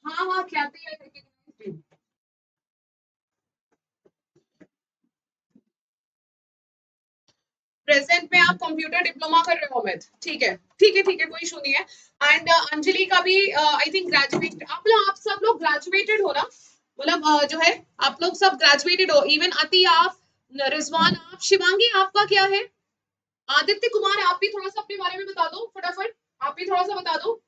हाँ हाँ ख्याति है recognized। प्रेजेंट में आप कंप्यूटर डिप्लोमा कर रहे हो अमित, ठीक है ठीक है ठीक है, कोई इशू नहीं है। एंड अंजलि का भी आई थिंक ग्रेजुएट, आप सब लोग ग्रेजुएटेड हो ना, मतलब जो है आप लोग सब ग्रेजुएटेड हो, इवन अति आप, रिजवान आप, शिवांगी आपका क्या है, आदित्य कुमार आप भी थोड़ा सा अपने बारे में बता दो फटाफट, आप भी थोड़ा सा बता दो।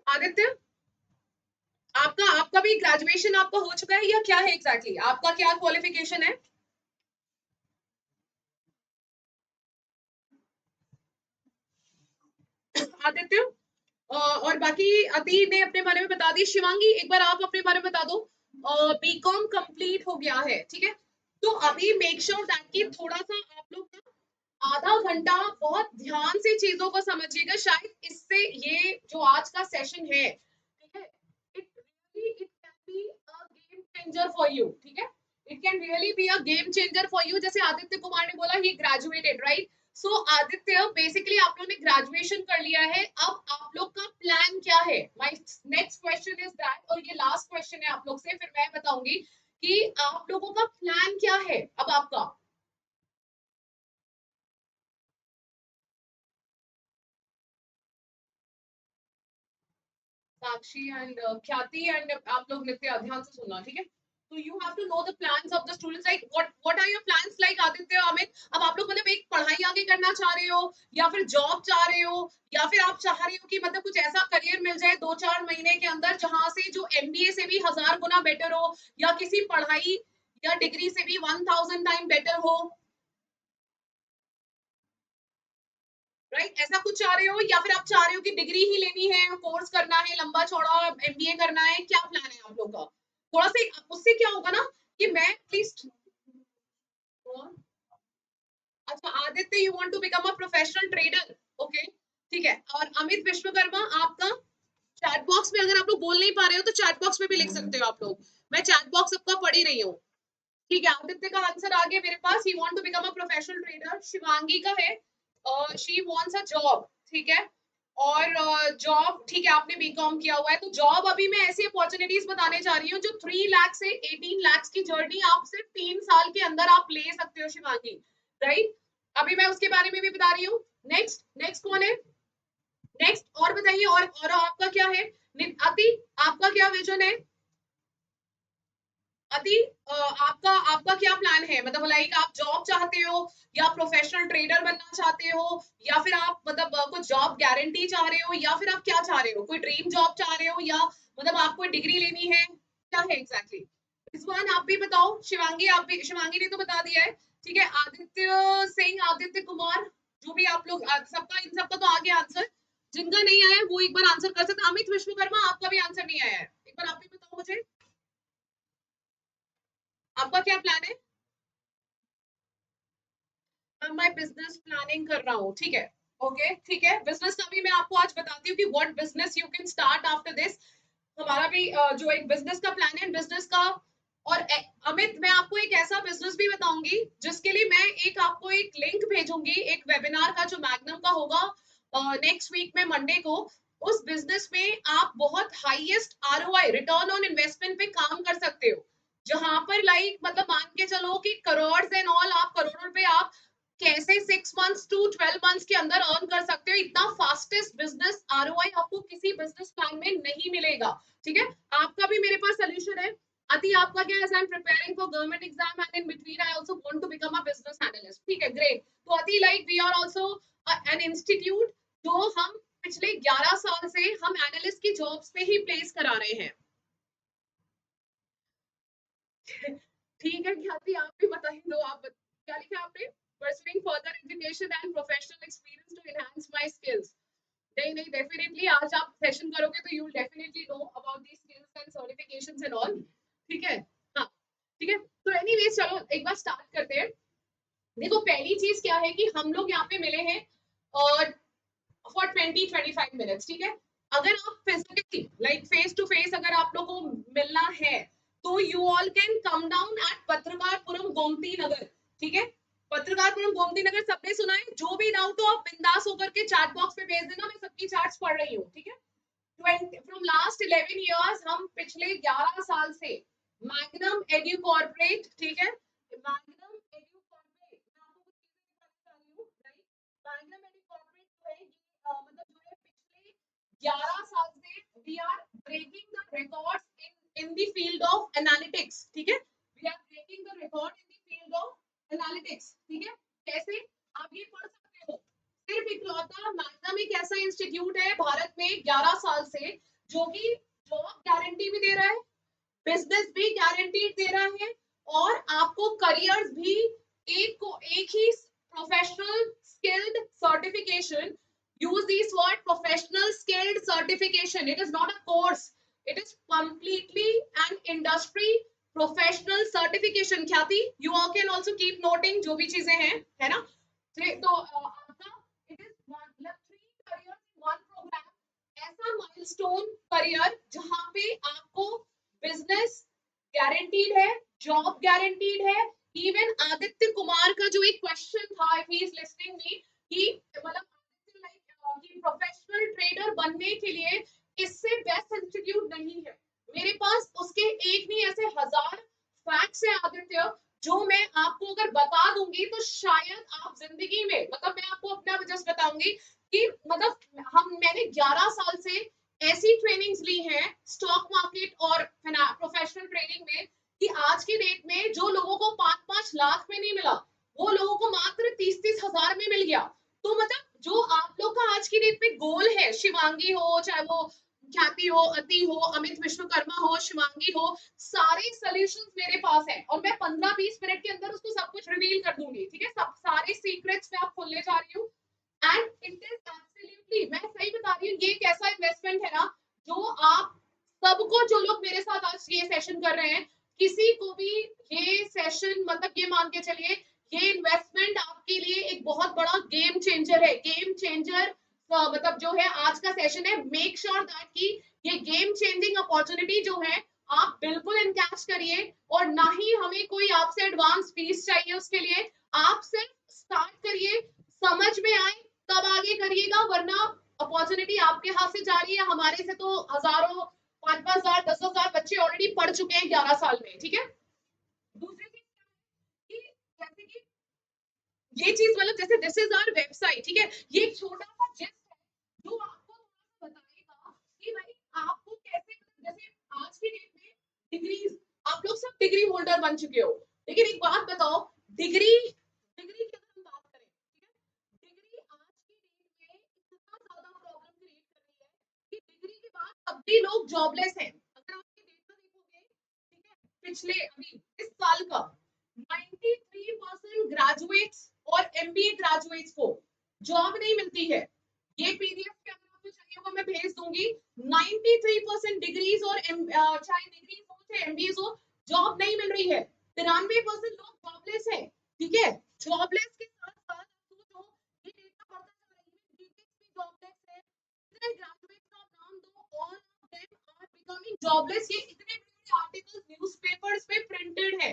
आदित्य, आपका आपका भी ग्रेजुएशन आपका हो चुका है या क्या है एग्जैक्टली exactly? आपका क्या क्वालिफिकेशन है? आदित्य, और बाकी अति ने अपने बारे में बता दी, शिवांगी एक बार आप अपने बारे में बता दो। बीकॉम कंप्लीट हो गया है, ठीक है। तो अभी मेक श्योर दैट कि थोड़ा सा आप लोग ना आधा घंटा बहुत ध्यान से चीजों को समझिएगा, शायद इससे ये जो आज का सेशन है, ठीक है, it really it can be a game changer for you, ठीक है, it can really be a game changer for you. जैसे आदित्य कुमार ने बोला ही ग्रेजुएटेड, राइट? सो आदित्य बेसिकली आप लोगों ने ग्रेजुएशन कर लिया है, अब आप लोग का प्लान क्या है? My next question is that, और ये लास्ट क्वेश्चन है आप लोग से, फिर मैं बताऊंगी कि आप लोगों का प्लान क्या है अब आपका। साक्षी एंड ख्याति एंड आप लोग नित्य ध्यान से सुनना, ठीक है। तो you have to know the plans of the students, like what are your plans, like Aditya, Amit, अब आप लोग मतलब एक पढ़ाई आगे करना चाह रहे हो, या फिर जॉब चाह रहे हो, या फिर आप चाह रहे हो कि मतलब कुछ ऐसा करियर मिल जाए 2-4 महीने के अंदर जहां से जो एमबीए से भी 1000 गुना बेटर हो, या किसी पढ़ाई या डिग्री से भी 1000 टाइम बेटर हो, राइट? ऐसा कुछ चाह रहे हो, या फिर आप चाह रहे हो कि डिग्री ही लेनी है, कोर्स करना है लंबा चौड़ा, एमबीए करना है, क्या प्लान है आप लोग का? थोड़ा सा उससे क्या होगा ना कि मैं एटलीस्ट, अच्छा Aditya, you want to become a professional trader, okay, ठीक है। और अमित विश्वकर्मा आपका, चैट बॉक्स में अगर आप लोग बोल नहीं पा रहे हो तो चैट बॉक्स में भी लिख सकते हो आप लोग, मैं चैट बॉक्स सबका पढ़ ही रही हूँ, ठीक है। आदित्य का आंसर आ गया मेरे पास, he want to become a professional trader. Shivangi का है शी वांट्स अ जॉब, ठीक है। और जॉब, ठीक है, आपने बीकॉम किया हुआ है, तो जॉब अभी मैं ऐसी अपॉर्चुनिटीज बताने जा रही हूँ जो 3 लाख से 18 लाख की जर्नी आप सिर्फ 3 साल के अंदर आप ले सकते हो, शिवांगी, राइट? अभी मैं उसके बारे में भी बता रही हूँ। नेक्स्ट नेक्स्ट कौन है? नेक्स्ट और बताइए, और आपका क्या है? अति, आपका क्या विजन है? अति, आपका आपका क्या प्लान है, मतलब लाइक आप जॉब चाहते हो, या प्रोफेशनल ट्रेडर बनना चाहते हो, या फिर आप मतलब कुछ जॉब गारंटी चाह रहे हो, या फिर आप क्या चाह रहे हो, कोई ड्रीम जॉब चाह रहे हो, या मतलब आपको डिग्री लेनी है, क्या है एग्जैक्टली exactly? रिजवान आप भी बताओ, शिवांगी आप भी, शिवांगी ने तो बता दिया है, ठीक है। आदित्य सिंह, आदित्य कुमार, जो भी आप लोग, सबका इन सबका तो आ गया आंसर, जिनका नहीं आया है वो एक बार आंसर कर सकते। अमित विश्वकर्मा आपका भी आंसर नहीं आया है, एक बार आप भी बताओ मुझे, आपका क्या प्लान है? मैं बिजनेस प्लानिंग कर रहा हूँ, ठीक है, ओके ठीक है। बिजनेस का भी मैं आपको आज बताती हूँ कि what business you can start after this. हमारा भी जो एक बिजनेस का प्लान है, बिजनेस का। और अमित, मैं आपको एक ऐसा बिजनेस भी बताऊंगी जिसके लिए मैं एक आपको एक लिंक भेजूंगी, एक वेबिनार का जो मैग्नम का होगा नेक्स्ट वीक में मंडे को। उस बिजनेस में आप बहुत highest ROI, return on investment पे काम कर सकते हो, जहां पर लाइक मतलब मान के चलो कि करोड़ एंड ऑल, आप करोड़ों रुपए आप कैसे 6 मंथ्स टू 12 मंथ्स के अंदर अर्न कर सकते हो, इतना फास्टेस्ट बिजनेस आरओआई आपको किसी बिजनेस प्लान में नहीं मिलेगा, ठीक है। आपका भी मेरे पास सोल्यूशन है। अति, आपका क्या है? I am preparing for government exam and in between I also want to become a business analyst, ठीक है, ग्रेट। तो Ati, like we are also an institute, जो हम पिछले 11 साल से हम एनालिस्ट की जॉब्स पे ही प्लेस करा रहे हैं। ठीक है ख्याति, आप भी बताइए दो, क्या लिखा आपने? Pursuing further education and professional experience to enhance my skills. नहीं नहीं, डेफिनेटली आज आप सेशन करोगे तो you definitely know about the skills and certifications and all, ठीक है। हाँ, ठीक है। तो एनीवेज चलो एक बार स्टार्ट करते हैं। देखो पहली चीज क्या है कि हम लोग यहाँ पे मिले हैं और फॉर 20-25 मिनट्स, ठीक है। अगर आप physically like face to face अगर आप लोगों को मिलना है, तो you all can come down at Patrakarpuram Gomti Nagar, ठीक है। पत्रकारपुरम गोमती नगर सबने सुना है। जो भी डाउट हो आप बिंदास होकर के चैट बॉक्स में भेज देना, मैं सबकी चैट्स पढ़ रही हूँ, ठीक है। फ्रॉम लास्ट 11 इयर्स, हम पिछले 11 साल से मैग्नम एड्यू कॉर्पोरेट, ठीक है, मैग्नम एड्यू कॉर्पोरेट, मैं आपको कुछ चीजें बताना चाह रही हूँ, राइट। मैग्नम एड्यू कॉर्पोरेट जो है ये मतलब जो है पिछले 11 साल से we are breaking the records in the field of analytics, ठीक है। We are breaking the record in the field of analytics, ठीक है। कैसे? आप ये पढ़ सकते हो। सिर्फ इकलौता मैग्नम एक ऐसा इंस्टीट्यूट है भारत में 11 साल से जो कि जॉब गारंटी भी दे रहा है, बिजनेस भी गारंटी दे रहा है, और आपको करियर्स भी एक ही professional skilled certification, use this word professional skilled certification, it is not a course, it is completely an industry professional certification। ख्याति, you all can also keep noting जो भी चीजें हैं, है ना। तो आपका it is मतलब 3 careers in one program, ऐसा माइलस्टोन करियर जहां पे आपको बिजनेस गारंटीड है, जॉब गारंटीड है। इवन आदित्य कुमार का जो एक क्वेश्चन था, if he is listening me, कि मतलब कि प्रोफेशनल ट्रेडर बनने के लिए इससे बेस्ट इंस्टीट्यूट नहीं है। मेरे पास उसके एक नहीं ऐसे 1000 फैक्ट्स हैं आदित्य, जो मैं आपको अगर बता दूंगी तो शायद आप जिंदगी में, मतलब मैं आपको अपना जस्ट बताऊंगी कि मतलब मैंने 11 साल से ऐसी ट्रेनिंग्स ली हैं स्टॉक मार्केट और प्रोफेशनल ट्रेडिंग में, कि आज की डेट में जो लोगों को 5-5 लाख में नहीं मिला, वो लोगों को मात्र 30-30 हजार में मिल गया। तो मतलब जो आप लोग का आज की डेट में गोल है, शिवांगी हो, चाहे वो ख्याति हो, अति हो, अमित विश्वकर्मा हो, शिवांगी हो, सारे सॉल्यूशंस मेरे पास है, और मैं 15-20 मिनट के अंदर उसको सब कुछ रिवील कर दूंगी, ठीक है। सब सारे सीक्रेट्स मैं आप खोलने जा रही हूँ। एंड इट इज एब्सोल्युटली, मैं सही बता रही हूँ, ये एक ऐसा इन्वेस्टमेंट है ना, जो आप सबको, जो लोग मेरे साथ आज ये सेशन कर रहे हैं, किसी को भी ये सेशन, मतलब ये मान के चलिए, ये इन्वेस्टमेंट आपके लिए एक बहुत बड़ा गेम चेंजर है। गेम चेंजर मतलब जो है आज का सेशन है, मेक श्योर दैट कि ये गेम चेंजिंग अपॉर्चुनिटी जो है आप बिल्कुल इनकैच करिए, और ना ही हमें कोई आपसे एडवांस फीस चाहिए उसके लिए। आप सिर्फ स्टार्ट करिए, समझ में आए तब आगे करिएगा, वरना अपॉर्चुनिटी आपके हाथ से जा रही है। हमारे से तो हजारों, 5-5 हजार, 10-10 हजार बच्चे ऑलरेडी पढ़ चुके हैं 11 साल में, ठीक है। दूसरी चीज कि जैसे कि ये चीज मतलब जैसे दिस इज आवर वेबसाइट, ठीक है, ये एक छोटा सा जिस्ट है जो आपको थोड़ा सा बताएगा कि भाई आपको कैसे, जैसे आज की डेट में डिग्रीज, आप लोग सब डिग्री होल्डर बन चुके हो, लेकिन एक बात बताओ, डिग्री डिग्री की अगर हम बात करें, ठीक है, डिग्री आज की डेट में इतना ज्यादा प्रॉब्लम क्रिएट कर रही है कि डिग्री के बाद अब भी लोग जॉबलेस हैं। अगर आप ये डेटा देखोगे, ठीक है, पिछले अभी इस साल का 93% ग्रेजुएट्स और एमबीए ग्रेजुएट्स को जॉब नहीं मिलती है। ये पीडीएफ पे अगर आपको चाहिए होगा मैं भेज दूंगी। 93% डिग्रीज और चाहे डिग्रीज हो चाहे एमबीए हो, जॉब नहीं मिल रही है। 93% लोग जॉबलेस है, ठीक है। जॉबलेस के साथ साथ सोचो, ये डेटा बढ़ता जा रहा है, बीटेक भी जॉबलेस है। इतने ग्रेजुएट्स का आप नाम दो, all of them are becoming jobless. ये इतने बड़े आर्टिकल्स न्यूज़पेपर्स में प्रिंटेड है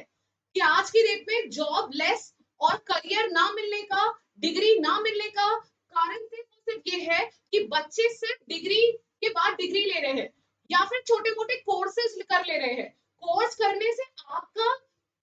कि आज की डेट में जॉबलेस और करियर ना मिलने का, डिग्री ना मिलने का कारण सिर्फ ये है कि बच्चे सिर्फ डिग्री के बाद डिग्री ले रहे हैं, या फिर छोटे मोटे कोर्सेज कर ले रहे हैं। कोर्स करने से आपका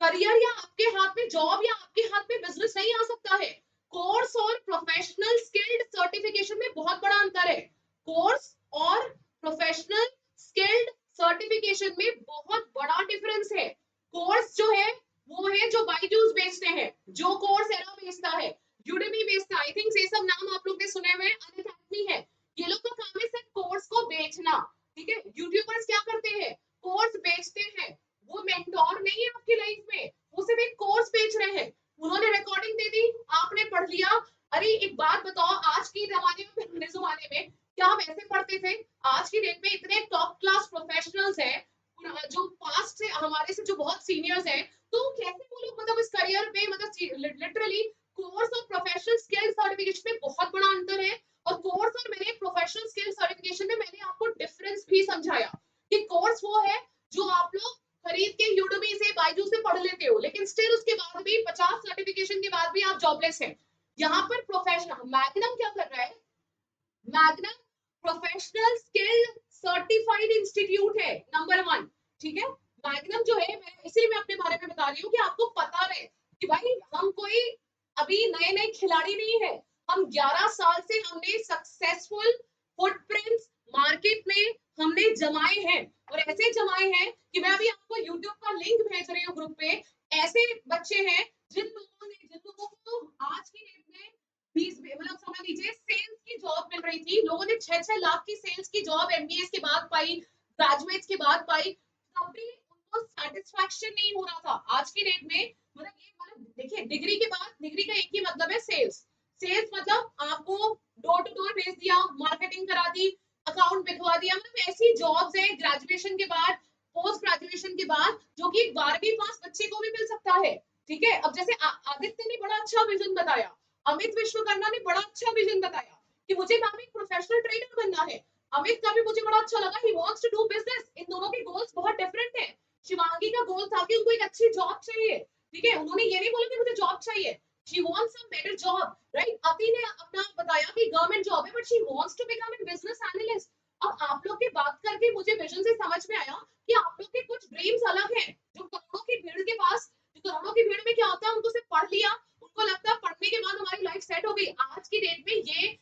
करियर या आपके हाथ में जॉब या आपके हाथ में बिजनेस नहीं आ सकता है। कोर्स और प्रोफेशनल स्किल्ड सर्टिफिकेशन में बहुत बड़ा अंतर है। कोर्स और प्रोफेशनल स्किल्ड सर्टिफिकेशन में बहुत बड़ा डिफरेंस है। कोर्स जो है वो है जो बायजूस बेचते हैं, जो कोर्स एरा बेचता है, यूडेमी बेचता है, आई थिंक ये सब नाम आप लोग ने सुने हुए, अनअकैडमी है, ये लोग का काम है सिर्फ कोर्स को बेचना, ठीक है। यूट्यूबर्स क्या करते हैं, कोर्स बेचते हैं, वो मेंटोर नहीं है आपकी लाइफ में, वो सिर्फ एक कोर्स बेच रहे हैं। उन्होंने रिकॉर्डिंग दे दी, आपने पढ़ लिया। अरे एक बात बताओ, आज के जमाने में, पुराने जमाने में क्या हम ऐसे पढ़ते थे? आज की डेट में इतने टॉप क्लास प्रोफेशनल्स हैं, जो पास्ट से हमारे से जो बहुत सीनियर्स हैं, तो कैसे वो लोग मतलब इस करियर में, मतलब लिटरली कोर्स और प्रोफेशनल स्किल सर्टिफिकेशन में बहुत बड़ा अंतर है। और कोर्स और मैंने प्रोफेशनल स्किल सर्टिफिकेशन में मैंने आपको डिफरेंस भी समझाया कि कोर्स वो है जो आप लोग खरीद के यूडेमी से, बायजू से पढ़ लेते हो, लेकिन स्टिल उसके बाद भी 50 सर्टिफिकेशन के बाद भी आप मैग्नम क्या कर रहा है? Magnum professional skill certified institute है, नंबर 1। ठीक है, मैग्नम जो है, इसीलिए मैं अपने बारे में बता रही हूँ कि आपको पता रहे कि भाई हम कोई अभी नए नए खिलाड़ी नहीं है। हम 11 साल से हमने सक्सेसफुल फुटप्रिंट्स मार्केट में हमने जमाए हैं, और ऐसे जमाए हैं कि मैं अभी आपको यूट्यूब का लिंक भेज रही हूँ ग्रुप पे। ऐसे बच्चे हैं जिन लोगों को आज की डेट में 20 मतलब समझ लीजिए सेल्स की जॉब मिल रही थी, लोगों ने 6-6 लाख की सेल्स की जॉब एमबीए के बाद पाई, ग्रेजुएट्स के बाद पाई, तब भी उनको सेटिस्फैक्शन नहीं हो रहा था। आज की डेट में देखिए, डिग्री के बाद, डिग्री का एक ही मतलब है सेल्स। सेल्स मतलब आपको डोर टू डोर भेज दिया, मार्केटिंग करा दी, अकाउंट बिठवा दिया, मतलब ऐसी जॉब्स है ग्रेजुएशन के बाद, पोस्ट ग्रेजुएशन के बाद, जो कि 12वीं पास बच्चे को भी मिल सकता है। ठीक है, अब जैसे आदित्य ने बड़ा अच्छा विजन बताया, अमित विश्वकर्मा ने बड़ा अच्छा विजन बताया कि मुझे मैम एक प्रोफेशनल ट्रेडर बनना है। अमित का भी मुझे बड़ा अच्छा लगा, he wants to do business. इन दोनों के गोल्स बहुत डिफरेंट हैं। शिवांगी का गोल था कि उनको एक अच्छी जॉब चाहिए। ठीक है, उन्होंने ये नहीं बोला कि मुझे जॉब चाहिए, she wants some better job, right. Ati ने अपना बताया कि गवर्नमेंट जॉब है, but she wants to become a business analyst. अब आप लोग की बात करके मुझे विजन से समझ में आया कि आप लोग के कुछ ड्रीम्स अलग हैं। जो करोड़ों की भीड़ के पास, करोड़ों की भीड़ में क्या होता है, उनको सिर्फ पढ़ लिया, उनको लगता है पढ़ने के बाद हमारी लाइफ सेट हो गई। आज की डेट में ये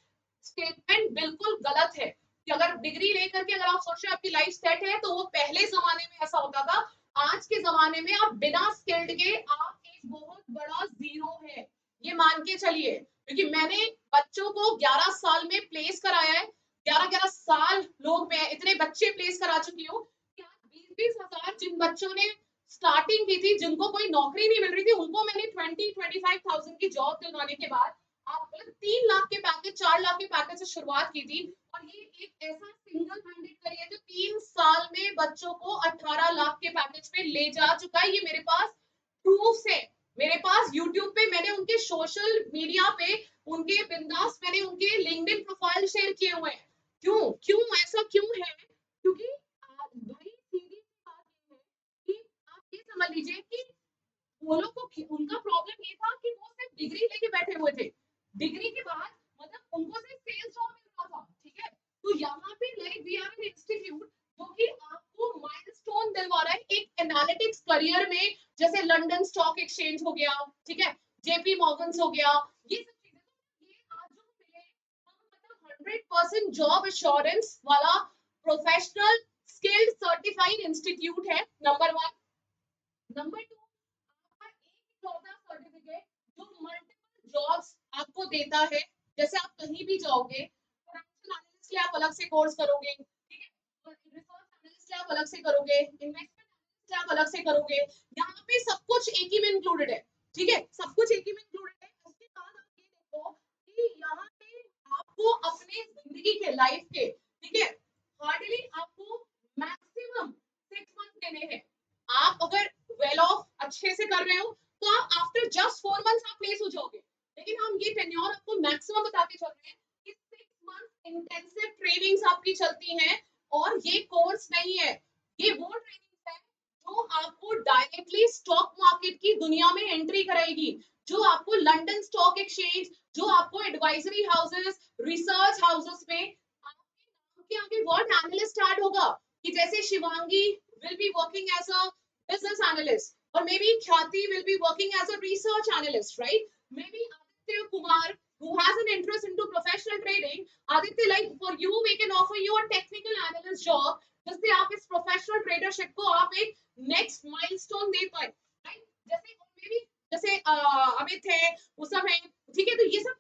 स्टेटमेंट बिल्कुल गलत है कि अगर डिग्री लेकर के अगर आप सोच रहे हैं आपकी लाइफ सेट है, तो वो पहले जमाने में ऐसा होता था। आज के जमाने में आप बिना स्किल्ड के आप एक बहुत बड़ा जीरो है, ये मान के चलिए। क्योंकि मैंने बच्चों को 11 साल में प्लेस कराया है, 11-11 साल लोग, मैं इतने बच्चे प्लेस करा चुकी हूँ कि आज 20-20 हजार जिन बच्चों ने स्टार्टिंग की थी, जिनको कोई नौकरी नहीं मिल रही थी, उनको मैंने 20-25,000 की जॉब दिलवाने के बाद आप 3 लाख के पैकेज, 4 लाख के पैकेज से शुरुआत की थी। और ये एक ऐसा सिंगल हैंडेड करियर जो 3 साल में बच्चों को 18 लाख के पैकेज पे ले जा चुका है। ये मेरे पास प्रूफ है, मेरे पास यूट्यूब पे मैंने उनके सोशल मीडिया पे उनके बिंदास मैंने उनके लिंक्डइन प्रोफाइल शेयर किए हुए हैं। क्यों क्यों ऐसा क्यों है? क्योंकि भाई सीधी सी बात ये है कि आप ये समझ लीजिए कि वो लोग को उनका प्रॉब्लम ये था कि वो सिर्फ डिग्री लेके बैठे हुए थे। डिग्री के बाद मतलब उनको सिर्फ सेल्स जॉब मिल रहा था। ठीक है, तो यहाँ पे like we are an institute जो कि आपको माइलस्टोन दिलवा रहा है एक एनालिटिक्स करियर में, जैसे लंदन स्टॉक एक्सचेंज हो गया, ठीक है, जेपी मॉर्गन्स हो गया, ये सब चीजें। तो ये आज जो मिले हम मतलब 100% जॉब एश्योरेंस वाला प्रोफेशनल स्किल्ड सर्टिफाइड इंस्टीट्यूट है, नंबर 1। नंबर 2, आपका एक लौता सर्टिफिकेट जो मल्टीपल जॉब्स आपको देता है। जैसे आप कहीं भी जाओगे, फाइनेंशियल एनालिस्ट के लिए आप अलग से कोर्स करोगे, ठीक है, रिसर्च एनालिस्ट के लिए आप अलग से करोगे, इन्वेस्टमेंट एनालिस्ट के लिए आप अलग से करोगे। यहाँ पे सब कुछ एक ही में इंक्लूडेड है। ठीक है, सब कुछ एक ही में इंक्लूडेड है। उसके बाद आप ये देखो कि यहाँ पे आपको अपने जिंदगी के लाइफ के, ठीक है, हार्डली आपको मैक्सिमम 6 मंथ देने हैं। आप अगर वेल ऑफ अच्छे से कर रहे हो तो आप आफ्टर जस्ट 4 मंथ्स आप प्लेस हो जाओगे। लेकिन हम ये टेन्योर आपको मैक्सिमम बता के चल रहे हैं कि 6 मंथ इंटेंसिव ट्रेनिंग्स आपकी चलती हैं। और ये कोर्स नहीं है, ये वो ट्रेनिंग है जो आपको डायरेक्टली स्टॉक मार्केट की दुनिया में एंट्री कराएगी, जो आपको लंदन स्टॉक एक्सचेंज, जो आपको एडवाइजरी हाउसेस, रिसर्च हाउसेस में आपके नाम के आगे वर्ड एनालिस्ट ऐड होगा। कि जैसे Shivangi will be working as a business analyst, or maybe Khyati will be working as a research analyst, right? Maybe Aditya Kumar, who has an interest into professional trading, Aditya, like for you, we can offer you a technical analyst job, जिससे आप इस professional tradership को आप एक next milestone दे पाए, right? जैसे may be जैसे अमित है, वो सब है, ठीक है, तो ये सब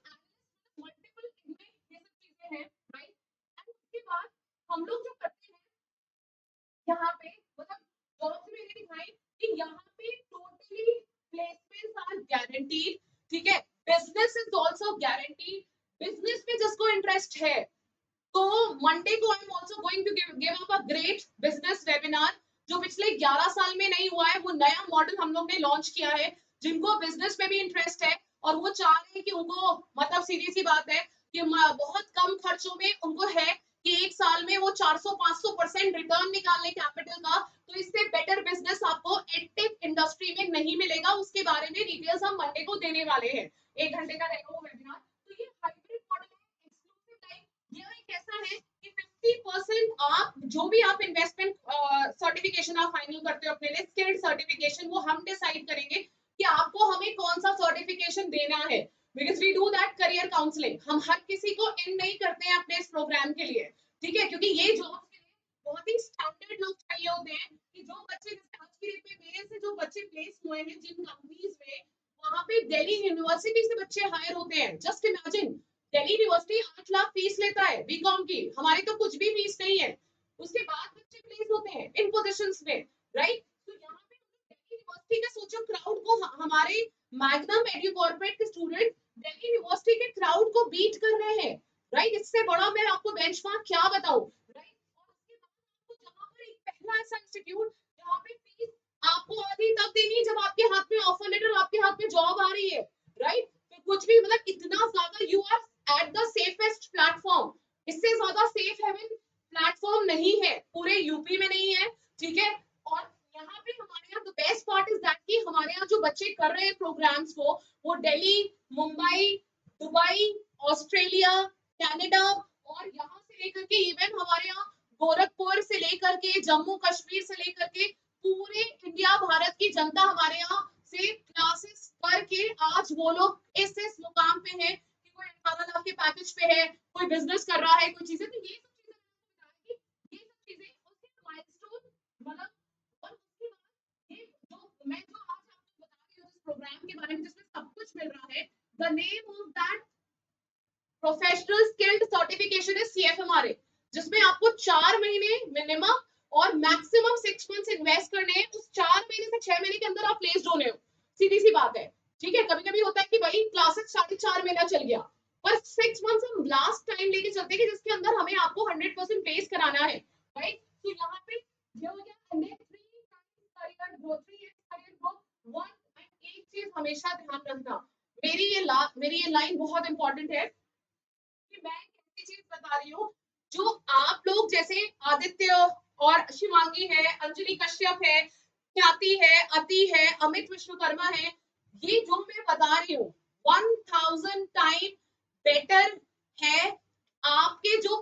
मल्टीपल इनमें ये सब चीजें हैं, राइट? एंड उसके बाद हम लोग जो करते हैं यहाँ पे, मतलब जॉब्स मैंने दिखाई कि यहाँ पे टोटली प्लेसमेंट्स आर गारंटीड। ठीक है, business is also guaranteed. Business में जिसको इंटरेस्ट है, तो मंडे को I am also going to give up a great business webinar, जो पिछले 11 साल में नहीं हुआ है। वो नया मॉडल हम लोग ने लॉन्च किया है। जिनको बिजनेस में भी इंटरेस्ट है और वो चाह रहे हैं कि उनको, मतलब सीधी सी बात है कि बहुत कम खर्चों में उनको है कि एक साल में वो 400-500% रिटर्न निकालने कैपिटल का, तो इससे बेटर बिजनेस आपको एडटेक इंडस्ट्री में नहीं मिलेगा। उसके बारे में डिटेल्स हम मंडे को देने वाले हैं, 1 घंटे का रहेगा वो वेबिनार। तो ये हाइब्रिड जो भी आप इन्वेस्टमेंट सर्टिफिकेशन आप फाइनल करते हो अपने लिए, स्किल्ड सर्टिफिकेशन, वो हम डिसाइड करेंगे कि आपको हमें कौन सा सर्टिफिकेशन देना है, because we do that career counselling. हम हर किसी को इन नहीं करते हैं अपने इस प्रोग्राम के लिए, ठीक है, क्योंकि ये जॉब के लिए बहुत ही स्टैंडर्ड लोग चाहिए होते हैं, कि जो बच्चे आज की डेट में मेरे से जो बच्चे प्लेस हुए हैं जिन कंपनीज में, वहां पे दिल्ली यूनिवर्सिटी से बच्चे हायर होते हैं। Just imagine, Delhi university 8 lakh fees लेता है बीकॉम की, हमारी तो कुछ भी फीस नहीं है, उसके बाद बच्चे प्लेस होते हैं इन पोजीशंस में, राइट। तो यहाँ पे दिल्ली यूनिवर्सिटी का सोचो क्राउड को, हमारे मैग्नम एडु कॉर्पोरेट के स्टूडेंट दिल्ली यूनिवर्सिटी के क्राउड को बीट कर रहे हैं, राइट। इससे बड़ा मैं आपको बेंचमार्क क्या बताऊं, राइट। और उसके बाद आपको जहाँ पर एक पहला ऐसा इंस्टीट्यूट जहाँ पे फीस आपको आधी तब देनी है जब आपके हाथ में ऑफर लेटर, आपके हाथ में जॉब आ रही है, राइट। तो कुछ भी मतलब इतना ज्यादा, you are at the safest platform, इससे ज्यादा सेफ हेवन प्लेटफॉर्म नहीं है, पूरे यूपी में नहीं है, ठीक है। और यहाँ पे हमारे यहाँ the best part is that कि हमारे यहाँ जो बच्चे कर रहे हैं प्रोग्राम्स को, वो Delhi, Mumbai, Dubai, Australia, Canada, और यहाँ से लेकर के इवन हमारे यहाँ गोरखपुर से लेकर के जम्मू कश्मीर से लेकर के पूरे इंडिया भारत की जनता हमारे यहाँ से क्लासेस करके आज वो लोग इस मुकाम पे है कि कोई 18 लाख के पैकेज पे है, कोई बिजनेस कर रहा है, कोई चीजें, तो ये सब चीजें, ये सब चीजें उसके माइलस्टोन, मतलब, और उसके बाद ये जो मैं जो आज आपको बता रही हूँ इस प्रोग्राम के बारे में जिसमें सब कुछ मिल रहा है, the name of that professional skilled certification है सीएफएमआरए, जिसमें आपको 4 महीने मिनिमम और मैक्सिमम 6 मंथ्स इन्वेस्ट करने हैं, उस 4 महीने से 6 महीने के अंदर आप प्लेस्ड होने हो, सीधी सी बात है, ठीक है। कभी कभी होता है कि भाई क्लासेस 4.5 महीना चल गया, पर 6 मंथ्स हम लास्ट टाइम लेके चलते हैं कि जिसके अंदर हमें आपको 100% प्लेस कराना है, राइट। तो यहाँ पे ये हो गया, हमने 3 growth, 3x career growth, one and एक चीज हमेशा ध्यान रखना, मेरी ये लाइन बहुत इंपॉर्टेंट है, कि मैं कैसी चीज बता रही हूँ, जो आप लोग जैसे आदित्य और शिवांगी है, अंजलि कश्यप है, ख्याति है, अति है, अमित विश्वकर्मा है, ये जो मैं बता रही हूँ 1000 टाइम बेटर है आपके जो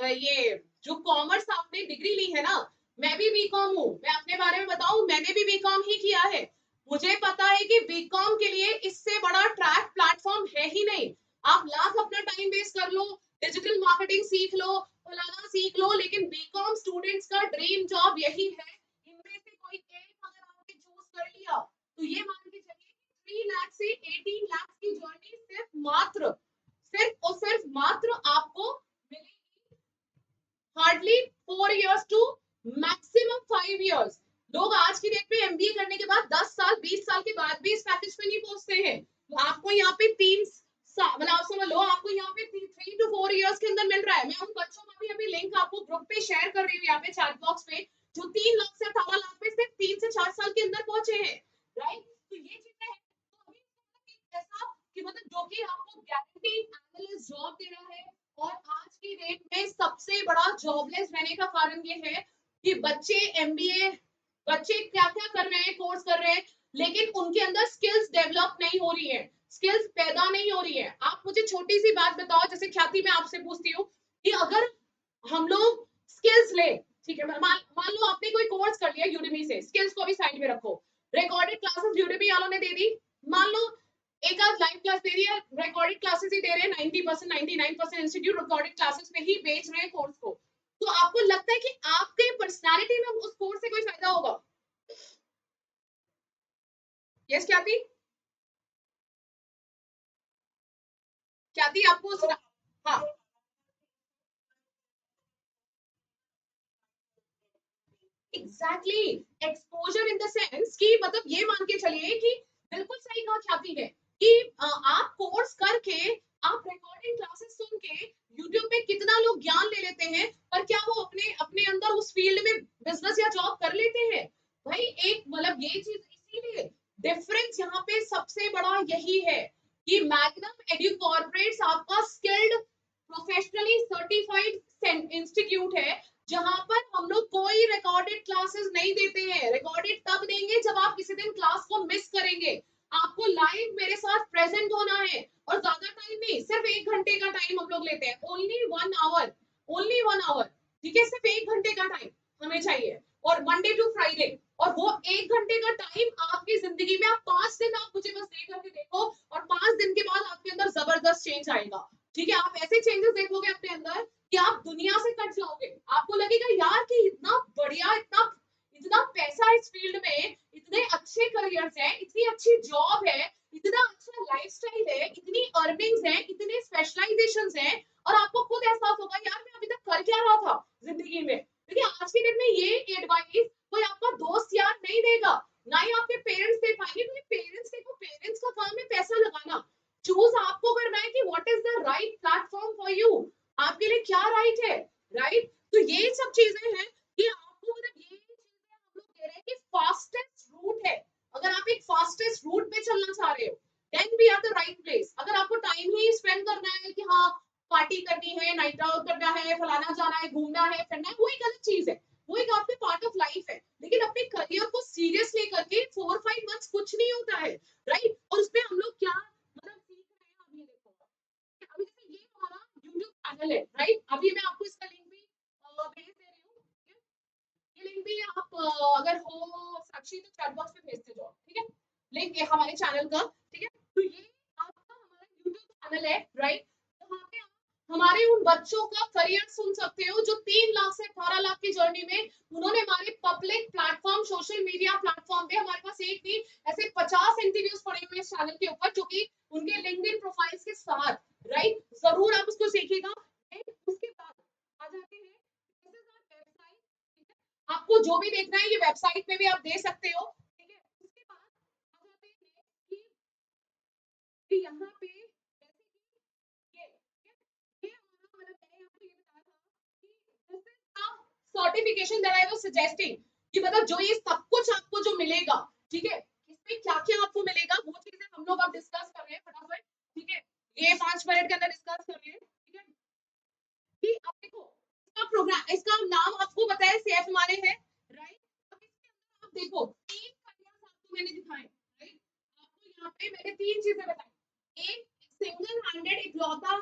ये जो कॉमर्स आपने डिग्री ली है ना, मैं भी बीकॉम हूँ, मैं अपने बारे में बताऊं, मैंने भी बीकॉम ही किया है, मुझे पता है कि बीकॉम के लिए इससे बड़ा ट्रैक प्लेटफॉर्म है ही नहीं। आप लाख अपना टाइम वेस्ट कर लो, डिजिटल मार्केटिंग सीख लो, फलाना सीख लो, लेकिन बीकॉम स्टूडेंट्स का ड्रीम जॉब यही है, इनमें से कोई एक अगर आपने चूज कर लिया, तो ये मान के चलिए 3 लाख से 18 लाख की जर्नी सिर्फ और सिर्फ मात्र आपको मिलेगी, hardly 4 years to maximum 5 years। लोग आज की डेट में एमबीए करने के बाद 10 साल 20 साल के बाद भी इस पैकेज पे नहीं पहुंचते हैं, तो आपको यहाँ पे 3 साल, मतलब आप समझ लो आपको यहाँ पे 3 to 4 years के अंदर मिल रहा है। मैं उन बच्चों का भी अभी लिंक आपको ग्रुप पे शेयर कर रही हूँ, यहाँ पे चैट बॉक्स पे, जो 3 लाख से 18 लाख में सिर्फ 3 से 4 साल के अंदर पहुंचे हैं, राइट। तो ये चीजें हैं, तो अभी ऐसा कि मतलब जो कि आपको गारंटी एनालिस्ट जॉब दे रहा है, और आज की डेट में सबसे बड़ा जॉबलेस रहने का कारण ये है कि बच्चे एमबीए, बच्चे क्या क्या कर रहे हैं, कोर्स कर रहे हैं, लेकिन उनके अंदर स्किल्स डेवलप नहीं हो रही है, स्किल्स पैदा नहीं हो रही है। आप मुझे छोटी सी बात बताओ, जैसे ख्याति मैं आपसे पूछती हूँ कि अगर हम लोग स्किल्स ले, ठीक है, मान लो आपने कोई कोर्स कर लिया यूडेमी से, स्किल्स को भी साइड में रखो, रिकॉर्डेड क्लासेस यूडेमी वालों ने दे दी, मान लो एक आध लाइव क्लास दे रही है, रिकॉर्डेड क्लासेस ही दे रहे हैं, 90% 99% इंस्टीट्यूट रिकॉर्डेड क्लासेस में ही बेच रहे हैं कोर्स को, तो आपको लगता है कि आपके पर्सनालिटी में उस कोर्स से कोई फायदा होगा? यस ख्याति, ख्याति आपको सुना, हाँ, exactly, exposure in the sense कि मतलब ये मान के चलिए कि बिल्कुल सही कहा ख्याति है कि आप कोर्स करके, आप रिकॉर्डिंग क्लासेस सुन के यूट्यूब पे कितना लोग ज्ञान ले लेते हैं, पर क्या वो अपने अपने अंदर उस फील्ड में बिजनेस या जॉब कर लेते हैं? भाई एक मतलब ये चीज, इसीलिए डिफरेंस यहाँ पे सबसे बड़ा यही है कि मैग्नम एडु कॉर्पोरेट्स आपका स्किल्ड प्रोफेशनली सर्टिफाइड इंस्टीट्यूट है, जहां पर हम लोग कोई रिकॉर्डेड क्लासेस नहीं देते हैं, रिकॉर्डेड तब देंगे जब आप किसी दिन क्लास को मिस करेंगे, आपको लाइव मेरे साथ प्रेजेंट होना है, और ज्यादा टाइम नहीं, सिर्फ 1 घंटे का टाइम हम लोग लेते हैं, ओनली 1 आवर, ओनली 1 आवर, ठीक है, सिर्फ 1 घंटे का टाइम हमें चाहिए, और मंडे टू फ्राइडे, और वो 1 घंटे का टाइम आपकी जिंदगी में, आप 5 दिन आप मुझे बस दे करके देखो, और 5 दिन के बाद आपके अंदर जबरदस्त चेंज आएगा। ठीक है, आप ऐसे चेंजेस देखोगे अपने अंदर कि आप दुनिया से कट जाओगे, आपको लगेगा यार कि इतना बढ़िया, इतना इतना पैसा इस फील्ड में, इतने अच्छे करियर्स हैं, इतनी अच्छी जॉब है, इतना अच्छा लाइफस्टाइल है, इतनी अर्निंग्स हैं, इतने स्पेशलाइजेशंस हैं, और आपको खुद एहसास होगा यार मैं अभी तक कर क्या रहा था जिंदगी में। देखिए आज के डेट में ये एडवाइस कोई आपका दोस्त यार नहीं देगा, ना ही आपके पेरेंट्स दे पाएंगे, क्योंकि पेरेंट्स देखो, पेरेंट्स का काम है पैसा लगाना, चूज आपको करना है कि what is the right platform for you, आपके लिए क्या राइट है, राइट। तो ये सब चीजें हैं कि आपको, मतलब ये चीजें हम लोग कह रहे हैं कि फास्टेस्ट रूट है, अगर आप एक फास्टेस्ट रूट पे चलना चाह रहे हो then we are the right place. अगर आपको टाइम ही स्पेंड करना है कि हाँ पार्टी करनी है, नाइट आउट करना है, फलाना जाना है, घूमना है, फिरना है, वो एक अलग चीज है, वो एक आपके पार्ट ऑफ लाइफ है, लेकिन अपने करियर को सीरियस लेकर के 4-5 मंथ्स कुछ नहीं होता है, राइट। और उसमें हम लोग क्या मतलब सीख रहे हैं, अभी देखो, अभी जैसे ये हमारा यूट्यूब चैनल है, राइट, अभी मैं आपको इसका लिंक भी भेज दे रही हूँ, ठीक है? ये लिंक भी आप अगर हो साक्षी तो चैट बॉक्स में भेजते जाओ, ठीक है, लिंक है हमारे चैनल का, ठीक है। तो ये आपका हमारा यूट्यूब चैनल है, राइट, वहाँ पे आप हमारे उन बच्चों का करियर सुन सकते हो जो 3 लाख से 18 लाख की जर्नी में उन्होंने हमारे public platform, social media platform पे, हमारे पास एक नहीं ऐसे 50 इंटरव्यूज पड़े हुए इस चैनल के ऊपर, जो कि उनके लिंक्डइन प्रोफाइल्स के साथ, राइट, जरूर आप उसको सीखिएगा। उसके बाद आ जाते हैं, this is our website, ठीक है? आपको जो भी देखना है ये वेबसाइट में भी आप दे सकते हो, ठीक है। उसके बाद आ जाते हैं कि यहाँ पे जैसे कि ये हमारा, मतलब मैंने आपको ये बताया था कि this is the certification that I was suggesting, कि मतलब जो ये सब कुछ आपको जो मिलेगा, ठीक है, इसमें क्या क्या आपको मिलेगा वो चीजें हम लोग अब डिस्कस कर रहे हैं फटाफट, ठीक है, ये 5 मिनट के अंदर डिस्कस कर रहे हैं, ठीक है। कि अब देखो इसका प्रोग्राम, इसका नाम आपको पता है सेफ माने है, राइट। अब इसके अंदर आप देखो 3 करियर्स आपको मैंने दिखाए, राइट, आपको यहाँ पे मैंने 3 चीजें बताई, एक सिंगल हैंडेड इकलौता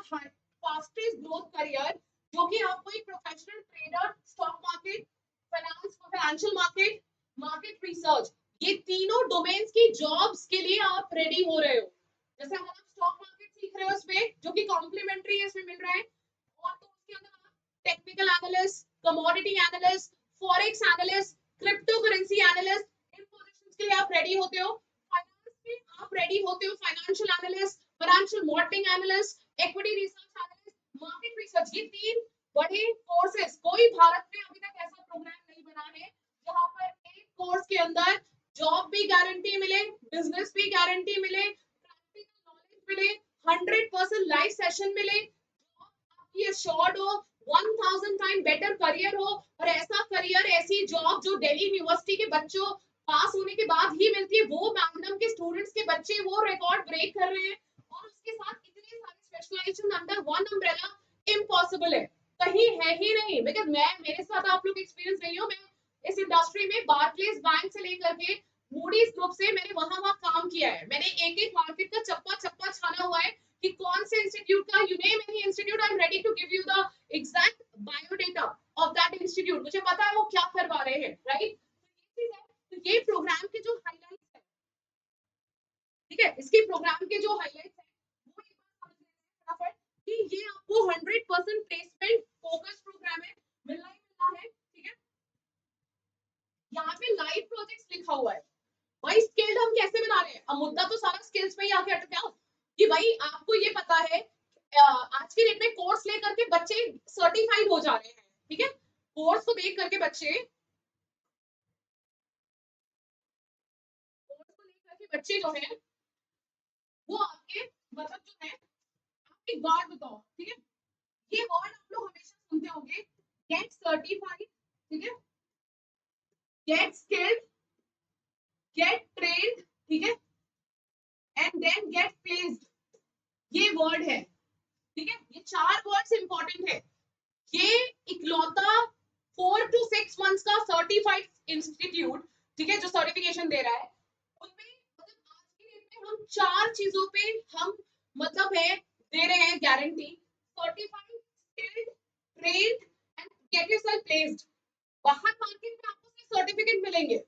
फास्टेस्ट ग्रोथ करियर, जो कि आपको एक professional trader, stock market, finance, financial market, market research, ये तीनों डोमेन्स की जॉब्स के लिए आप रेडी हो रहे हो। जैसे अगर आप स्टॉक मार्केट सीख रहे हो इसमें, जो कि कॉम्प्लीमेंट्री है, इसमें मिल रहा है, और तो उसके अंदर आप technical analyst, commodity analyst, forex analyst, crypto currency analyst, इन पोजीशंस के लिए आप रेडी होते हो। फाइनेंस में आप रेडी होते हो, financial analyst, financial modelling analyst, equity research analyst, market research, ये 3 बड़े कोर्सेज, कोई भारत में अभी तक ऐसा प्रोग्राम नहीं बना है जहां पर एक कोर्स के अंदर जॉब भी गारंटी मिले, बिजनेस भी गारंटी मिले, प्रैक्टिकल नॉलेज मिले, 100% लाइव सेशन मिले, आपकी एश्योर्ड हो, 1000 टाइम बेटर करियर हो, और ऐसा करियर, ऐसी जॉब जो दिल्ली यूनिवर्सिटी के बच्चों पास होने के बाद ही मिलती है, वो मैग्नम के स्टूडेंट्स के बच्चे वो रिकॉर्ड ब्रेक कर रहे हैं, और उसके साथ इतने सारे specialisation under one umbrella, impossible है, कहीं है ही नहीं। बिकॉज मैं, मेरे साथ आप लोग एक्सपीरियंस नहीं हो, मैं इस इंडस्ट्री में बार्कलेज बैंक से लेकर के मूडीज ग्रुप से मैंने वहां वहां काम किया है, मैंने एक एक मार्केट का चप्पा चप्पा छाना हुआ है कि कौन से इंस्टीट्यूट का, you name any institute, I am ready to give you the exact biodata of that institute, मुझे पता है वो क्या करवा रहे हैं, राइट। तो ये प्रोग्राम के जो हाइलाइट्स है, ठीक है, इसके प्रोग्राम के जो हाइलाइट्स है वो एक बार समझ लेते हैं फटाफट, कि ये आपको 100% प्लेसमेंट फोकस प्रोग्राम है, मिलना ही मिलना है, ठीक है। यहाँ पे लाइव प्रोजेक्ट्स लिखा हुआ है, भाई स्किल्ड हम कैसे बना रहे हैं, अब मुद्दा तो सारा स्किल्स पे ही आके अटक गया कि भाई आपको ये पता है आज के डेट में कोर्स लेकर के बच्चे सर्टिफाइड हो जा रहे हैं, ठीक है, कोर्स को देख करके बच्चे, कोर्स को लेकर के बच्चे जो है वो आपके, मतलब जो है, आप एक वर्ड बताओ, ठीक है, ये वर्ड आप लोग हमेशा सुनते होंगे, गेट सर्टिफाइड, ठीक है, गेट स्किल्ड, गेट ट्रेन्ड, ठीक है, एंड देन गेट प्लेस्ड, ये वर्ड है, ठीक है, ये 4 वर्ड्स इंपॉर्टेंट है। ये इकलौता 4 to 6 मंथ्स का सर्टिफाइड इंस्टीट्यूट, ठीक है, जो सर्टिफिकेशन दे रहा है, उनमें मतलब आज की डेट में हम 4 चीजों पे हम मतलब है दे रहे हैं guarantee, certified, skilled, trained and get yourself placed. बाहर मार्केट में आपको सिर्फ सर्टिफिकेट मिलेंगे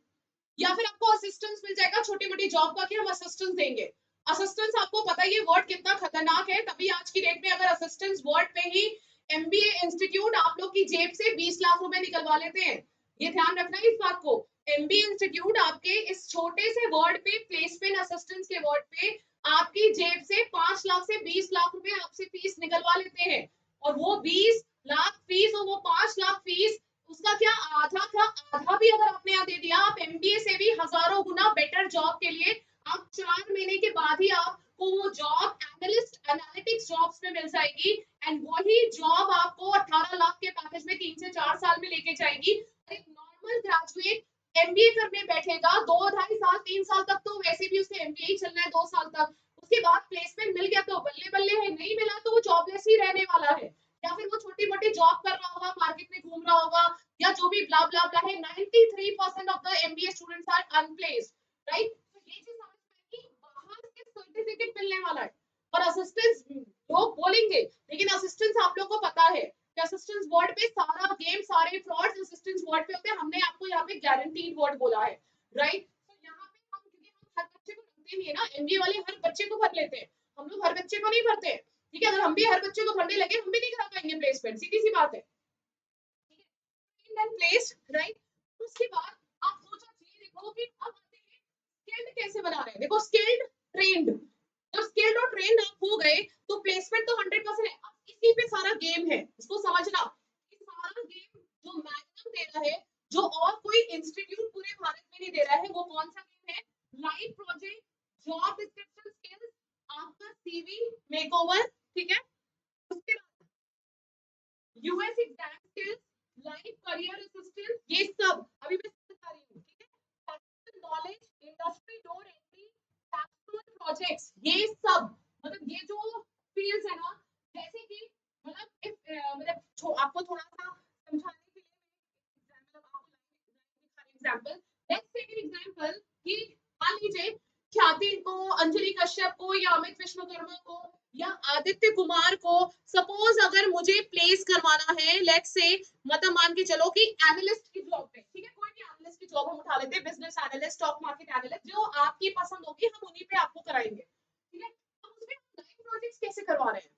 या फिर आपको असिस्टेंस मिल जाएगा छोटी मोटी जॉब का कि हम असिस्टेंस देंगे। असिस्टेंस आपको पता है ये वर्ड कितना खतरनाक है, तभी आज की डेट में अगर असिस्टेंस वर्ड पे ही एमबीए इंस्टीट्यूट आप लोग की जेब से 20 लाख रुपए निकलवा लेते हैं। ये ध्यान रखना है इस बात को। एमबीए इंस्टीट्यूट आपके इस छोटे से वर्ड पे, प्लेसमेंट असिस्टेंस के वर्ड पे आपकी जेब से 5 लाख से 20 लाख रुपए आपसे फीस निकलवा लेते हैं। और वो 20 लाख फीस और वो 5 लाख फीस, उसका क्या आधा था, आधा भी अगर आपने यहाँ दे दिया, आप एमबीए से भी हजारों गुना बेटर जॉब के लिए आप 4 महीने के बाद ही आपको वो जॉब एनालिस्ट एनालिटिक्स जॉब्स में मिल जाएगी। एंड वही जॉब आपको 18 लाख के पैकेज में 3 से 4 साल में लेके जाएगी। एक नॉर्मल ग्रेजुएट एमबीए करने बैठेगा 2 2.5 साल 3 साल तक, तो वैसे भी उसे एमबीए ही चलना है 2 साल तक। उसके बाद प्लेसमेंट मिल गया तो बल्ले बल्ले है, नहीं मिला तो वो जॉबलेस ही रहने वाला है, या फिर वो छोटी मोटी जॉब कर रहा होगा, मार्केट में घूम रहा होगा, या जो भी ब्ला ब्ला ब्ला है। 93% of the MBA students are unplaced, right. तो ये चीज समझ में कि बाहर से सर्टिफिकेट मिलने वाला है और असिस्टेंस लोग बोलेंगे, लेकिन असिस्टेंस आप लोग को पता है कि असिस्टेंस वर्ड पे सारा गेम, सारे फ्रॉड्स असिस्टेंस वर्ड पे होते हैं। हमने आपको यहाँ पे गारंटीड वर्ड बोला है, राइट। तो यहाँ पे हम, क्योंकि हम हर बच्चे को रखते नहीं है ना, एमबीए वाले हर बच्चे को भर लेते हैं, हम लोग हर बच्चे को नहीं भरते। ठीक है, अगर हम भी हर बच्चे को भरने लगे हम भी नहीं करा पाएंगे प्लेसमेंट, सीधी सी बात है। Place, right. उसके बाद आप सोचा ये देखो कि अब आते हैं स्किल्ड कैसे बना रहे हैं। देखो स्किल्ड, ट्रेंड, जब स्किल्ड और ट्रेंड आप हो गए तो प्लेसमेंट तो 100% है। अब इसी पे सारा गेम है, इसको समझना। ये सारा गेम जो मैग्नम दे रहा है, जो और कोई इंस्टीट्यूट पूरे भारत में नहीं दे रहा है, वो कौन सा गेम है? Live project, job description skills, आपका सीवी मेकओवर, ठीक है। उसके बाद US exam skills, live career assistance, ये सब अभी मैं बता रही हूँ, ठीक है। Practical knowledge, industry door entry, capsule projects, ये सब, मतलब ये जो फील्ड्स है ना, जैसे कि मतलब आपको थोड़ा सा समझाने के लिए मैं मतलब आपको example, let's take an example कि मान लीजिए ख्याति को, अंजलि कश्यप को, या अमित विश्वकर्मा को, या आदित्य कुमार को सपोज अगर मुझे प्लेस करवाना है, लेट्स से मतलब मान के चलो कि एनालिस्ट की जॉब पे, ठीक है, कोई भी एनालिस्ट की जॉब हम उठा लेते हैं, business analyst, stock market analyst, जो आपकी पसंद होगी हम उन्हीं पे आपको कराएंगे, ठीक है। अब उसमें लाइव प्रोजेक्ट्स कैसे करवा रहे हैं?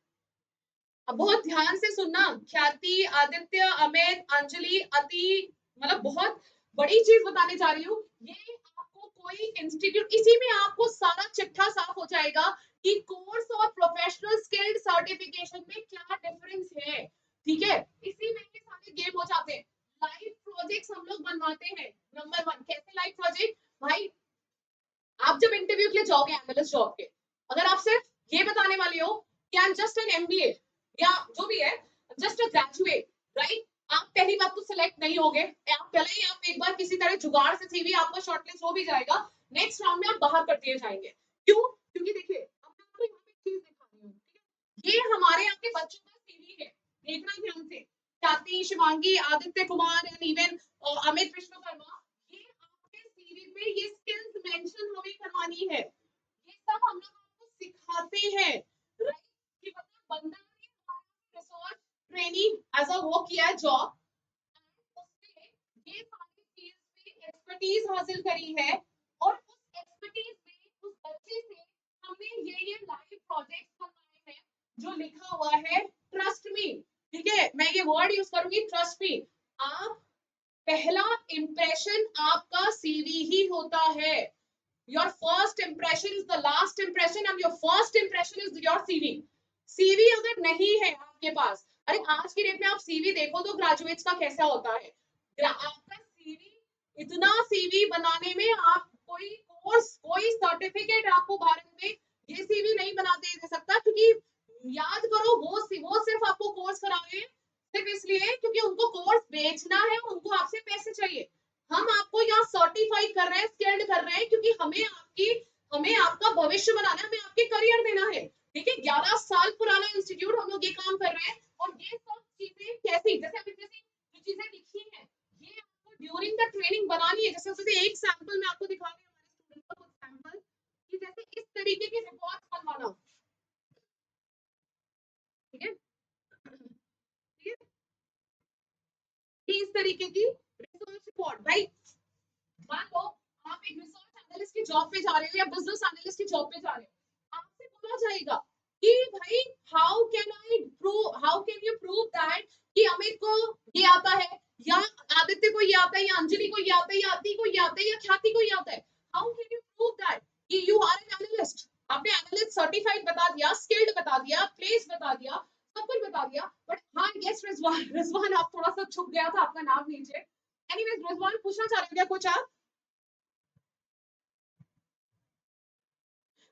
अब बहुत ध्यान से सुनना, ख्याति, आदित्य, अमित, अंजलि, अति, मतलब बहुत बड़ी चीज बताने जा रही हूँ। ये आपको कोई इंस्टीट्यूट, इसी में आपको सारा चिट्ठा साफ हो जाएगा कि कोर्स और प्रोफेशनल स्किल्ड सर्टिफिकेशन में क्या डिफरेंस है, ठीक है। इसी में ये सारे गेम हो जाते हैं। लाइव प्रोजेक्ट्स हम लोग बनवाते हैं। नंबर 1, कैसे लाइव प्रोजेक्ट? भाई आप जब इंटरव्यू के लिए जाओगे एनालिस्ट जॉब के, अगर आप सिर्फ ये बताने वाले हो कि I am just an MBA या जो भी है, जस्ट अ ग्रेजुएट, राइट, आप पहली बात तो सिलेक्ट नहीं होगे। आप पहले ही आप एक बार किसी तरह जुगाड़ से सीवी आपका शॉर्टलिस्ट हो भी जाएगा, नेक्स्ट राउंड में आप बाहर कर दिए जाएंगे। क्यों? क्योंकि देखिए अब मैं आपको यहाँ पे एक चीज दिखा रही हूँ, ठीक है? ये हमारे यहाँ के बच्चों का सीवी है, देखना ध्यान से। ख्याति, शिवांगी, आदित्य कुमार एंड इवन अमित विश्वकर्मा, ये आपके सीवी पे ये स्किल्स मेंशन हमें करवानी है। ये सब हम लोग आपको सिखाते हैं, राइट। कि मतलब बंदा ने रिसर्च ट्रेनिंग एज अ वो किया है जॉब, उसने ये सारी चीज पे एक्सपर्टीज हासिल करी है, और उस एक्सपर्टीज में उस बच्चे से हमने ये लाइव प्रोजेक्ट्स बनवाए हैं, जो लिखा हुआ है ट्रस्ट मी, ठीक है, मैं ये वर्ड यूज करूंगी, ट्रस्ट मी। आप पहला इंप्रेशन आपका सीवी ही होता है। Your first impression is the last impression and your first impression is your CV. CV अगर नहीं है आपके पास, अरे आज की डेट में आप सीवी देखो तो ग्रेजुएट्स का कैसा होता है। आपका सीवी, इतना सीवी बनाने में आप कोई कोर्स, कोई सर्टिफिकेट आपको भारत में ये सीवी नहीं बना दे सकता, क्योंकि याद करो वो सिर्फ आपको कोर्स करा रहे हैं सिर्फ इसलिए क्योंकि उनको कोर्स बेचना है, उनको आपसे पैसे चाहिए। हम आपको यहाँ सर्टिफाइड कर रहे हैं, स्किल्ड कर रहे हैं, क्योंकि हमें आपका भविष्य बनाना है, हमें आपके करियर देना है, ठीक है। 11 साल पुराना इंस्टीट्यूट, हम लोग ये काम कर रहे हैं। और ये सब चीजें कैसी, जैसे अभी जैसे जो चीजें लिखी है, ये आपको ड्यूरिंग द ट्रेनिंग बनानी है। जैसे एक सैंपल मैं आपको दिखा रही हूँ हमारे स्टूडेंट का कुछ सैंपल, कि जैसे इस तरीके की रिपोर्ट बनवाना, ठीक है, ठीक है। इस तरीके की रिसर्च रिपोर्ट। भाई मान लो आप एक रिसर्च एनालिस्ट की जॉब पे जा रहे हो या बिजनेस एनालिस्ट की जॉब पे जा रहे हो, आपसे बोला जाएगा कि भाई how can you prove that कि अमित को ये आता है, या आदित्य को ये आता है, या अंजलि को ये आता है, या आरती को ये आता है, या ख्याति को ये आता है। How can you prove that कि यू आर एन एनालिस्ट। आपने एनालिस्ट सर्टिफाइड बता दिया, स्किल्ड बता दिया, प्लेस बता दिया, सब कुछ बता दिया, बट हाँ यस रिजवान, रिजवान आप थोड़ा सा छुप गया था आपका नाम नीचे। एनीवेज रिजवान पूछना चाह रहे हो क्या कुछ आप?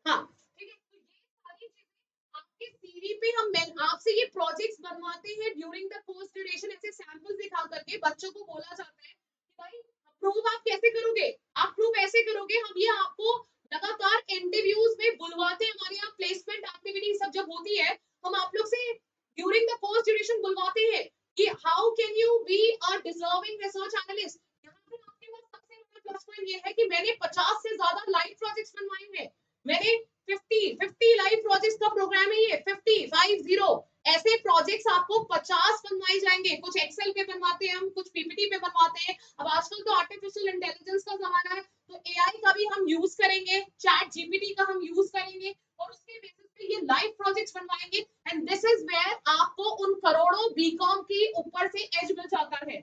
हाँ ठीक है, तो ये सारी चीजें आपके सीवी पे हम आपसे ये प्रोजेक्ट्स बनवाते हैं ड्यूरिंग द कोर्स ड्यूरेशन, ऐसे सैंपल्स दिखा करके बच्चों को बोला जाता है कि भाई प्रूव आप कैसे करोगे, आप प्रूव ऐसे करोगे, हम ये आपको लगातार इंटरव्यूज में बुलवाते हैं, हमारे यहाँ प्लेसमेंट एक्टिविटी सब जब होती है हम आप लोग से ड्यूरिंग द कोर्स ड्यूरेशन बुलवाते हैं कि how can you be a deserving research analyst. यहाँ पे आपके पास सबसे बड़ा प्लस पॉइंट ये है कि मैंने 50 से ज्यादा लाइव प्रोजेक्ट्स बनवाए हैं। मैंने 50 लाइव प्रोजेक्ट्स का प्रोग्राम है ये, 50 ऐसे प्रोजेक्ट्स आपको 50 बनवाए जाएंगे। कुछ एक्सेल पे बनवाते हैं हम, कुछ पीपीटी पे बनवाते हैं। अब आजकल तो आर्टिफिशियल इंटेलिजेंस का जमाना है, तो एआई का भी हम यूज करेंगे, चैट जीपीटी का हम यूज करेंगे और उसके बेसिस पे ये लाइव प्रोजेक्ट्स बनवाएंगे। एंड दिस इज वेयर आपको उन करोड़ों बीकॉम की ऊपर से एज मिल जाता है।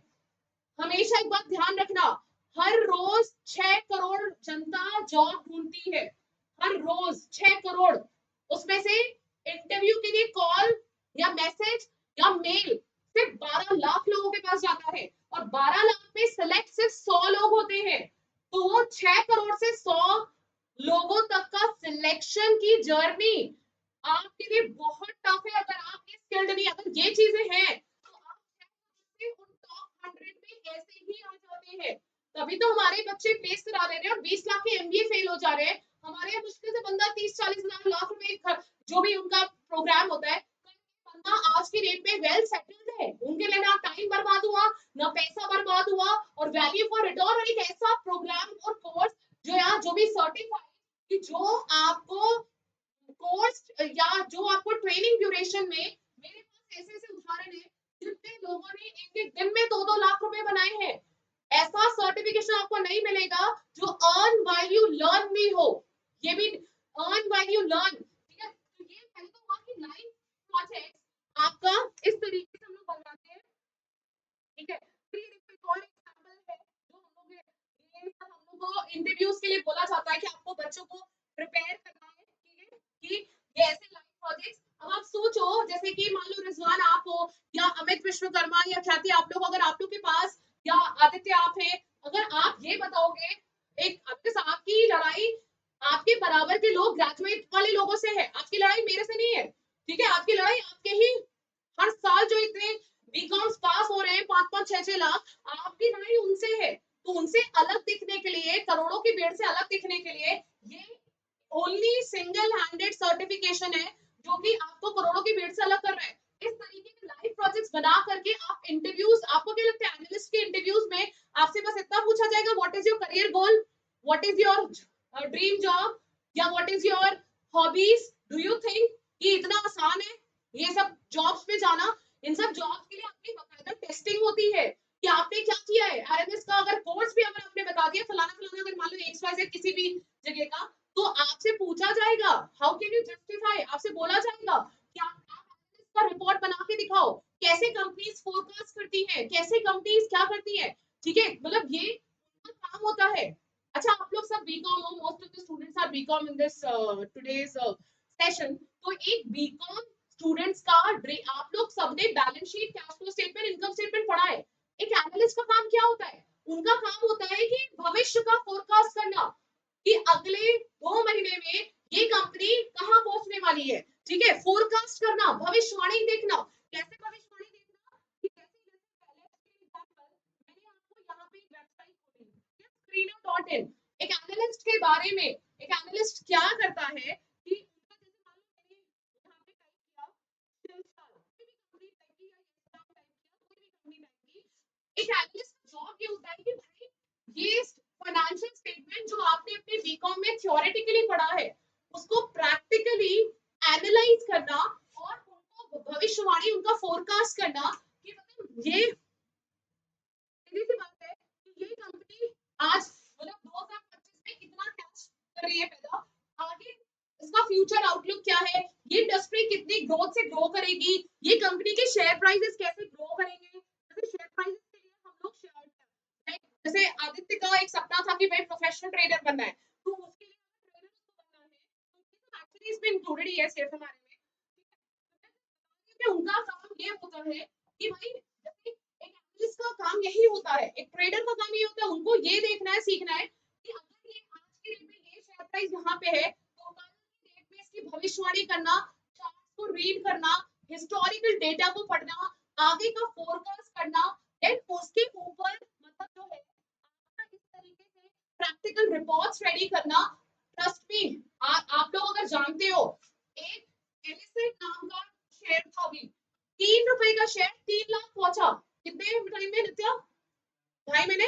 हमेशा एक बात ध्यान रखना, हर रोज 6 करोड़ जनता जॉब ढूंढती है, हर रोज 6 करोड़। उसमें से इंटरव्यू के लिए कॉल या मैसेज या मेल सिर्फ 12 लाख लोगों के पास जाता है, और 12 लाख में सिलेक्ट सिर्फ 100 लोग होते हैं। तो वो 6 करोड़ से 100 लोगों तक का सिलेक्शन की जर्नी आपके लिए बहुत टफ है। अगर आप ये स्किल्ड नहीं, अगर ये चीजें हैं तो आप उन टॉप 100 में ऐसे ही आ जाते हैं। तभी तो हमारे बच्चे प्लेस करा ले रहे हैं और 20 लाख के एमबीए फेल हो जा रहे हैं। हमारे यहाँ मुश्किल से बंदा 30-40 लाख रुपए जो भी उनका प्रोग्राम होता है, बंदा आज की डेट में वेल सेटल्ड है, उनके लिए ना टाइम बर्बाद हुआ ना पैसा बर्बाद हुआ, और वैल्यू फॉर रिटर्न, और एक ऐसा प्रोग्राम और कोर्स जो यहाँ जो भी सर्टिफाइड कि जो आपको कोर्स या जो आपको ट्रेनिंग ड्यूरेशन में, मेरे पास ऐसे ऐसे उदाहरण है जितने लोगों ने एक एक दिन में 2-2 लाख रुपए बनाए हैं। ऐसा सर्टिफिकेशन आपको नहीं मिलेगा जो अर्न व्हाइल यू लर्न भी हो, ये भी अर्न व्हाइल यू लर्न, ठीक है। तो ये पहले तो हुआ कि लाइव प्रोजेक्ट आपका इस तरीके से हम लोग बनवाते हैं, ठीक है। फिर एक और एग्जांपल है जो हम लोग ये सब हम लोग को इंटरव्यूज के लिए बोला जाता है कि आपको बच्चों को प्रिपेयर करना है, ठीक है, कि ये ऐसे लाइव प्रोजेक्ट्स। अब आप सोचो जैसे कि मान लो रिजवान आप हो, या अमित विश्वकर्मा या ख्याति आप लोग, अगर आप लोग के पास, या आदित्य आप हैं, अगर आप ये बताओगे, एक आपकी लड़ाई आपके बराबर के लोग ग्रेजुएट वाले लोगों से है, आपकी लड़ाई मेरे से नहीं है, ठीक है, आपकी लड़ाई आपके ही हर साल जो इतने बीकॉम्स पास हो रहे हैं 5-5, 6-6 लाख, आपकी लड़ाई उनसे है। तो उनसे अलग दिखने के लिए, करोड़ों की भीड़ से अलग दिखने के लिए, ये ओनली सिंगल हैंडेड सर्टिफिकेशन है जो कि आपको करोड़ों की भीड़ से अलग कर रहा है। इस तरीके के लाइव प्रोजेक्ट्स बना करके आप इंटरव्यूज, आपको क्या लगता है एनालिस्ट के इंटरव्यूज में आपसे बस इतना पूछा जाएगा, what is your career goal, what is your dream job, या what is your hobbies, do you think कि इतना आसान है ये सब जॉब्स में जाना? इन सब जॉब्स के लिए आपकी बकायदा टेस्टिंग होती है कि आपने क्या किया है। आरएमएस का अगर कोर्स भी अगर आपने बता दिया फलाना फलाना, अगर मान लो XYZ किसी भी जगह का, तो आपसे पूछा जाएगा, हाउ कैन यू जस्टिफाई, आपसे बोला जाएगा कि आप इसका रिपोर्ट बना के दिखाओ, कैसे कंपनीज फोरकास्ट करती हैं, कैसे कंपनीज क्या करती हैं, ठीक है, मतलब ये उनका काम होता है। अच्छा आप लोग सब बीकॉम हो, most of the students are BCom in this today's session, तो एक बीकॉम स्टूडेंट्स का आप लोग सबने balance sheet, cash flow statement, income statement पढ़ा है। एक एनालिस्ट का काम क्या होता है? उनका काम होता है कि भविष्य का फोरकास्ट करना कि अगले 2 महीने में ये कंपनी कहाँ पहुंचने वाली है, ठीक है, फोरकास्ट करना, भविष्यवाणी देखना। कैसे भविष्यवाणी देखना कि जैसे जैसे पहले एग्जांपल मैंने आपको यहाँ पे एक वेबसाइट खोली screener.in, एक एनालिस्ट के बारे में, एक एनालिस्ट क्या करता है कि उनका जैसे मान लो मैंने यहाँ पे टाइप किया शिल्पा, कोई भी कंपनी टाइप की या एग्जाम टाइप किया, कोई भी कंपनी टाइप की, एक एनालिस्ट जॉब ये होता है कि भाई ये फाइनेंशियल स्टेटमेंट जो आपने अपने बीकॉम में थ्योरेटिकली पढ़ा है उसको प्रैक्टिकली एनालाइज करना और उनको भविष्यवाणी, उनका फोरकास्ट करना कि मतलब ये सीधी सी बात है कि ये कंपनी आज मतलब 2025 में इतना कैश कर रही है पैदा, आगे इसका फ्यूचर आउटलुक क्या है, ये इंडस्ट्री कितनी ग्रोथ से ग्रो करेगी, ये कंपनी के शेयर प्राइसेस कैसे ग्रो करेंगे। जैसे शेयर प्राइसेस के लिए हम लोग शेयर, जैसे आदित्य का एक सपना था कि भाई प्रोफेशनल ट्रेडर बनना है, तो उसके लिए ट्रेडर उसको बनना है, तो ये सब एक्चुअली इसमें इंक्लूडेड ही है सिर्फ हमारे में, कि उनका काम ये होता है कि भाई जैसे एक एनालिस्ट का काम यही होता है, एक ट्रेडर का काम ये होता है, उनको ये देखना है, सीखना है कि अगर ये आज की डेट में ये शेयर प्राइस यहाँ पे है तो कल की डेट में इसकी भविष्यवाणी करना, चार्ट्स को रीड करना, हिस्टोरिकल डेटा को पढ़ना, आगे का फोरकास्ट करना, देन उसके ऊपर मतलब जो है इस तरीके से प्रैक्टिकल रिपोर्ट्स रेडी करना। ट्रस्ट मी, आप लोग अगर जानते हो, एक एलिसेट नाम का शेयर था अभी, 3 रुपए का शेयर 3 लाख पहुंचा, कितने टाइम में नित्या, 2.5 महीने,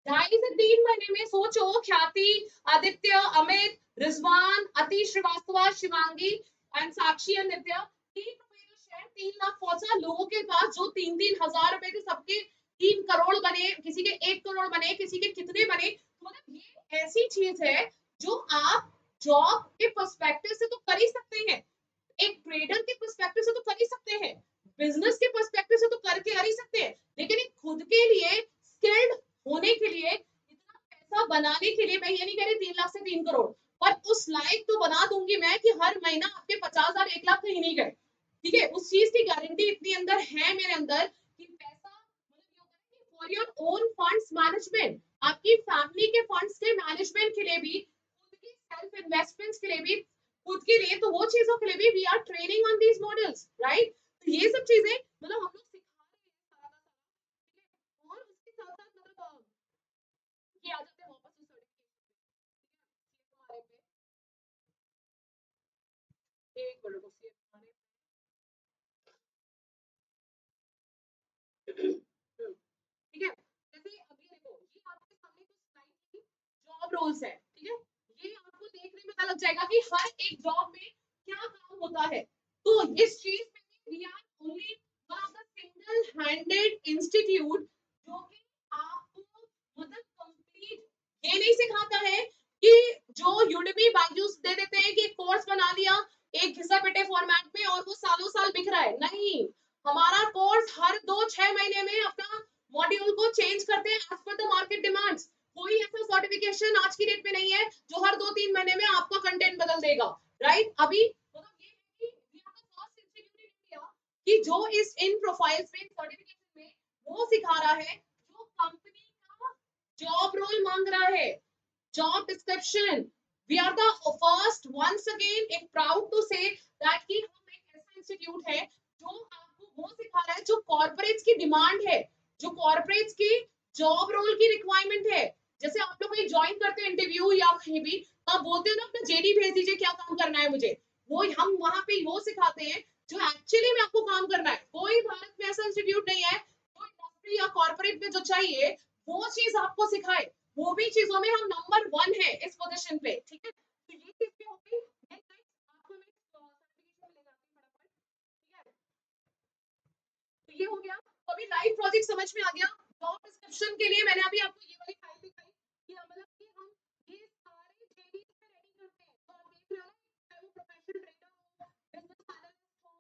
2.5 से 3 महीने में। सोचो, ख्याति, आदित्य, अमित, रिजवान, अतीश श्रीवास्तव, शिवांगी एंड साक्षी एंड नित्या, 3 रुपए का शेयर 3 लाख पहुंचा। लोगों के पास जो 3-3 हजार रुपए थे, सबके 3 करोड़ बने, किसी के 1 करोड़ बने, किसी के कितने बने। मतलब ये ऐसी चीज है जो आप जॉब के पर्सपेक्टिव से तो कर ही सकते हैं, एक ट्रेडर के पर्सपेक्टिव से तो कर ही सकते हैं, बिजनेस के पर्सपेक्टिव से तो करके कर ही सकते हैं, लेकिन एक खुद के लिए स्किल्ड होने के लिए, इतना पैसा बनाने के लिए, मैं ये नहीं कह रही 3 लाख से 3 करोड़, पर उस लाइक तो बना दूंगी मैं कि हर महीना आपके 50,000 1 लाख कहीं नहीं गए। ठीक है, उस चीज की गारंटी इतनी अंदर है मेरे अंदर कि पैसा मतलब for your own funds management, आपकी फैमिली के फंड्स के मैनेजमेंट के लिए भी, खुद की सेल्फ इन्वेस्टमेंट्स के लिए भी, खुद के लिए, तो वो चीजों के लिए भी we are training on these models, right. तो ये सब चीजें मतलब हम लोग सिखा रहे हैं सारा का सारा, और उसके साथ साथ मतलब ये आ जाते हैं वापस उस सर्टिफिकेशन पे, हमारे पे एक मिनट रुकिए हमारे ठीक है। जैसे अभी देखो, ये आपके सामने कुछ स्लाइड की जॉब रोल्स है, ठीक है, ये आपको देखने में पता लग जाएगा कि हर एक जॉब में क्या काम होता है। तो इस चीज में we are only one of the single handed institute जो कि आपको मतलब कंप्लीट ये नहीं सिखाता है कि जो यूडेमी बायजूस दे देते हैं कि कोर्स बना लिया एक घिसा पिटे फॉर्मेट में और वो सालों साल बिक रहा है, नहीं। हमारा कोर्स हर 2-6 महीने में अपना मॉड्यूल को चेंज करते हैं as per the market demands. कोई ऐसा सर्टिफिकेशन आज की डेट में नहीं है जो हर 2-3 महीने में आपका कंटेंट बदल देगा, राइट। अभी मतलब ये है कि we are the first institute in India कि जो इस इन प्रोफाइल्स में सर्टिफिकेशन में वो सिखा रहा है जो कंपनी का जॉब रोल मांग रहा है, job description. We are the first, once again, एक proud to say that कि हम एक ऐसा इंस्टीट्यूट है जो आपको वो सिखा रहा है जो कॉर्पोरेट्स की डिमांड है, जो कॉर्पोरेट्स की जॉब रोल की रिक्वायरमेंट है। जैसे आप लोग कहीं ज्वाइन करते हो इंटरव्यू या कहीं भी, तो आप बोलते हो ना अपना जेडी भेज दीजिए क्या काम करना है मुझे, वो हम वहां पे वो सिखाते हैं जो एक्चुअली में आपको काम करना है। कोई भारत में ऐसा इंस्टीट्यूट नहीं है जो इंडस्ट्री या कॉर्पोरेट में जो चाहिए वो चीज आपको सिखाए, वो भी चीजों में हम नंबर 1 है इस पोजीशन पे, ठीक है। तो ये चीज भी हो गई। नेक्स्ट आपको मैं सर्टिफिकेशन ले जाती हूँ फटाफट, ठीक है। तो ये हो गया। तो अभी लाइव प्रोजेक्ट समझ में आ गया। जॉब डिस्क्रिप्शन के लिए मैंने अभी आपको ये वाली फाइल दिखाई कि मतलब कि हम ये सारे जेडीज पे रेडी करते हैं, तो आप देख रहे हो ना, चाहे वो प्रोफेशनल ट्रेडर हो, बिजनेस एनालिस्ट हो,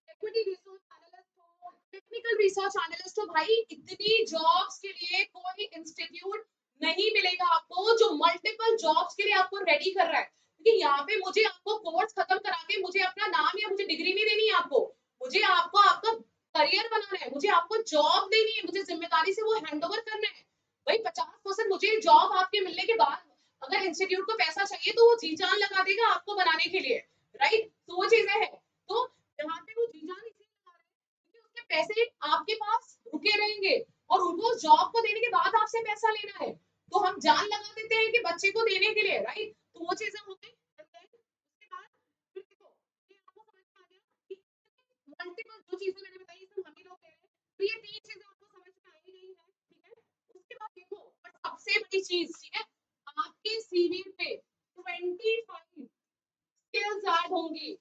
इक्विटी रिसर्च एनालिस्ट हो, टेक्निकल रिसर्च एनालिस्ट हो, भाई इतनी जॉब्स के लिए कोई इंस्टीट्यूट नहीं मिलेगा आपको जो मल्टीपल जॉब्स के लिए आपको रेडी कर रहा है। क्योंकि यहाँ पे मुझे आपको कोर्स खत्म करा के मुझे अपना नाम या मुझे डिग्री नहीं देनी है आपको, मुझे आपको आपका करियर बनाना है, मुझे आपको जॉब देनी है, मुझे जिम्मेदारी से वो हैंडओवर करना है। भाई 50% मुझे जॉब आपके मिलने के बाद अगर इंस्टीट्यूट को पैसा चाहिए तो वो जी जान लगा देगा आपको बनाने के लिए, राइट। तो वो चीजें हैं। तो यहाँ पे वो जी जान इसलिए लगा रहे हैं क्योंकि उसके पैसे आपके पास रुके रहेंगे और उनको जॉब को देने के बाद आपसे पैसा लेना है, तो हम जान लगा देते हैं कि बच्चे को देने के लिए, राइट। तो वो चीजें हो गई। उसके बाद फिर देखो, ये आपको समझ में आ गया कि मल्टीपल जो चीजें मैंने बताई ये सब हम ही लोग कह रहे हैं, तो ये 3 चीजें आपको समझ में आ ही गई है, ठीक है। उसके बाद देखो, और सबसे बड़ी चीज, ठीक है, आपके सीवी पे 25 स्किल्स ऐड होंगी।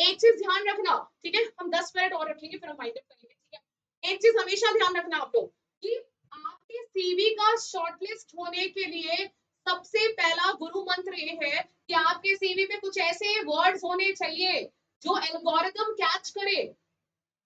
एक चीज ध्यान रखना, ठीक है, हम 10 मिनट और रखेंगे फिर हम वाइंड अप करेंगे, ठीक है। एक चीज हमेशा ध्यान रखना आप लोग, कि आपके सीवी का शॉर्टलिस्ट होने के लिए सबसे पहला गुरु मंत्र ये है कि आपके सीवी पे कुछ ऐसे वर्ड्स होने चाहिए जो एल्गोरिथम कैच करे।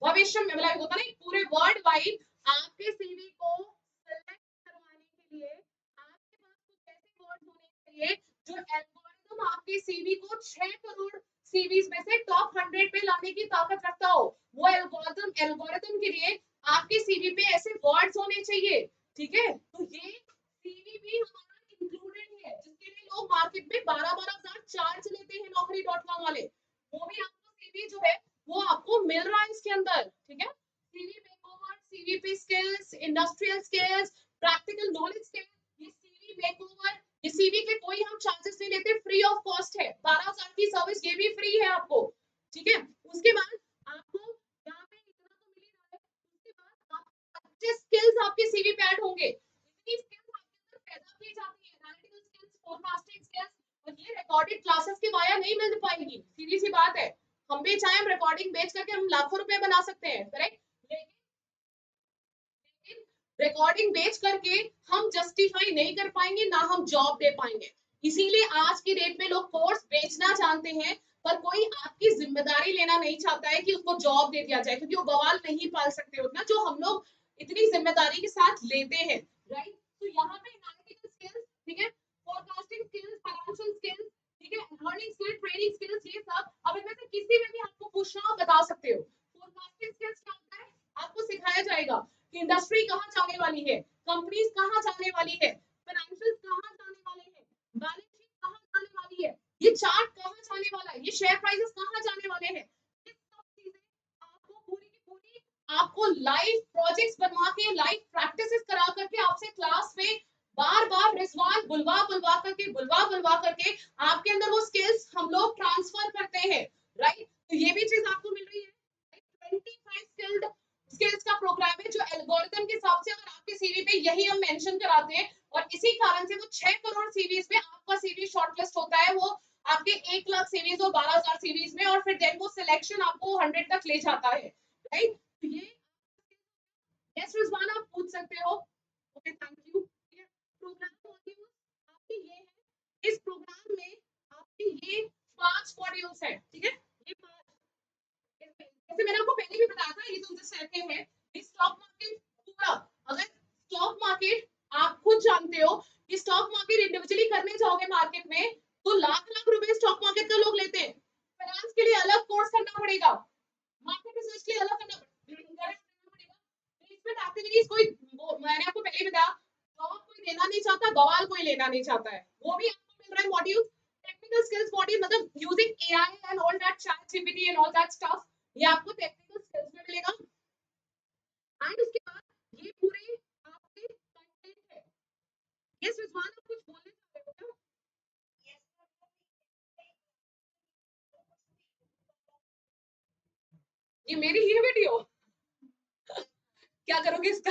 भविष्य में मतलब होता ना पूरे वर्ल्ड वाइड आपके सीवी को सेलेक्ट करवाने के लिए आपके पास कुछ ऐसे वर्ड्स होने चाहिए जो एल्गोरिथम आपके सीवी को 6 करोड़ सीवीज में से टॉप 100 पे लाने की ताकत रखता हो। वो एल्गोरिथम के लिए आपके सीवी पे ऐसे वर्ड्स होने चाहिए। ठीक है, तो ये सीवी भी हमारा इंक्लूडेड है जिसके लिए लोग मार्केट में 12-12 हजार चार्ज लेते हैं naukri.com वाले। वो भी आपको सीवी जो है वो आपको मिल रहा है इसके अंदर। ठीक है, सीवी मेकओवर, सीवी पे skills, industrial skills, practical knowledge skills, ये सीवी मेकओवर, ये सीवी के कोई हम चार्जेस नहीं लेते, फ्री ऑफ कॉस्ट है। 12,000 की सर्विस ये भी फ्री है आपको। ठीक है, उसके बाद आपको यहाँ पे इतना तो मिल ही रहा है, उसके बाद आप अच्छे स्किल्स आपके सीवी पे ऐड होंगे। इतनी स्किल्स आपके अंदर पैदा की जाती है, एनालिटिकल स्किल्स, फोरकास्टिंग स्किल्स, और ये रिकॉर्डेड क्लासेस के वाया नहीं मिल पाएगी, सीधी सी बात है। हम भी चाहे हम रिकॉर्डिंग बेच करके हम लाखों रुपए बना सकते हैं, करेक्ट, लेकिन रिकॉर्डिंग बेच करके हम जस्टिफाई नहीं कर पाएंगे, ना हम जॉब दे पाएंगे। इसीलिए आज की डेट में लोग कोर्स बेचना जानते हैं, पर कोई आपकी जिम्मेदारी लेना नहीं चाहता है कि उसको जॉब दे दिया जाए, क्योंकि वो बवाल नहीं पाल सकते उतना जो हम लोग इतनी जिम्मेदारी के साथ लेते हैं। राइट, तो यहाँ पे एनालिटिकल स्किल्स, ठीक है, फोरकास्टिंग स्किल्स, फाइनेंशियल स्किल्स, ठीक है, लर्निंग स्किल, ट्रेनिंग स्किल्स, ये सब अब इनमें से किसी में भी आपको पूछना हो बता सकते हो। फोरकास्टिंग स्किल्स क्या होता है, आपको सिखाया जाएगा कि इंडस्ट्री कहाँ जाने वाली है, कंपनीज कहाँ जाने वाली है, फाइनेंशियल कहाँ जाने वाले हैं, बैलेंस शीट कहाँ जाने वाली है, ये चार्ट कहाँ जाने वाला है, ये शेयर प्राइसेस कहाँ जाने वाले हैं। ये सब चीजें आपको पूरी की पूरी आपको लाइव प्रोजेक्ट्स बनवा के, लाइव प्रैक्टिसेस करा करके आपसे क्लास में बार बार रिजवान बुलवा करके आपके अंदर वो स्किल्स हम लोग ट्रांसफर करते हैं। राइट, तो ये भी चीज आपको मिल रही है। 25 स्किल्स का प्रोग्राम है जो एल्गोरिथम के हिसाब से, अगर आपके सीवी पे यही हम मेंशन कराते हैं, और इसी कारण से वो 6 करोड़ सीवीज में आपका सीवी शॉर्टलिस्ट होता है, वो आपके 1 लाख सीवीज और 12,000 सीवीज में, और फिर देन वो सिलेक्शन आपको 100 तक ले जाता है। राइट, तो ये यस रिजवान आप पूछ सकते हो। Okay, thank you. Programme module आपके ये है, इस प्रोग्राम में आपके ये 5 मॉड्यूल्स हैं। ठीक है, ये 5, जैसे मैंने आपको पहले भी बताया था, ये तो जैसे ऐसे है, स्टॉक मार्केट पूरा, अगर स्टॉक मार्केट आप खुद जानते हो कि स्टॉक मार्केट इंडिविजुअली करने जाओगे मार्केट में तो लाख लाख रुपए स्टॉक मार्केट का लोग लेते हैं। फाइनेंस के लिए अलग कोर्स करना पड़ेगा, मार्केट रिसर्च के लिए अलग करना पड़ेगा, प्लेसमेंट एक्टिविटीज कोई, मैंने आपको पहले ही बताया, जॉब कोई लेना नहीं चाहता, बवाल कोई लेना नहीं चाहता है, वो भी आपको मिल रहा है मॉड्यूल। टेक्निकल स्किल्स मॉड्यूल मतलब using AI and all that, chat GPT and all that stuff, ये आपको टेक्निकल स्किल्स में मिलेगा। एंड उसके बाद ये पूरे आपके कंटेंट है। यस रिजवान, आप कुछ बोलने चाह रहे हो क्या? ये मेरी ही वीडियो, क्या करोगे इसका?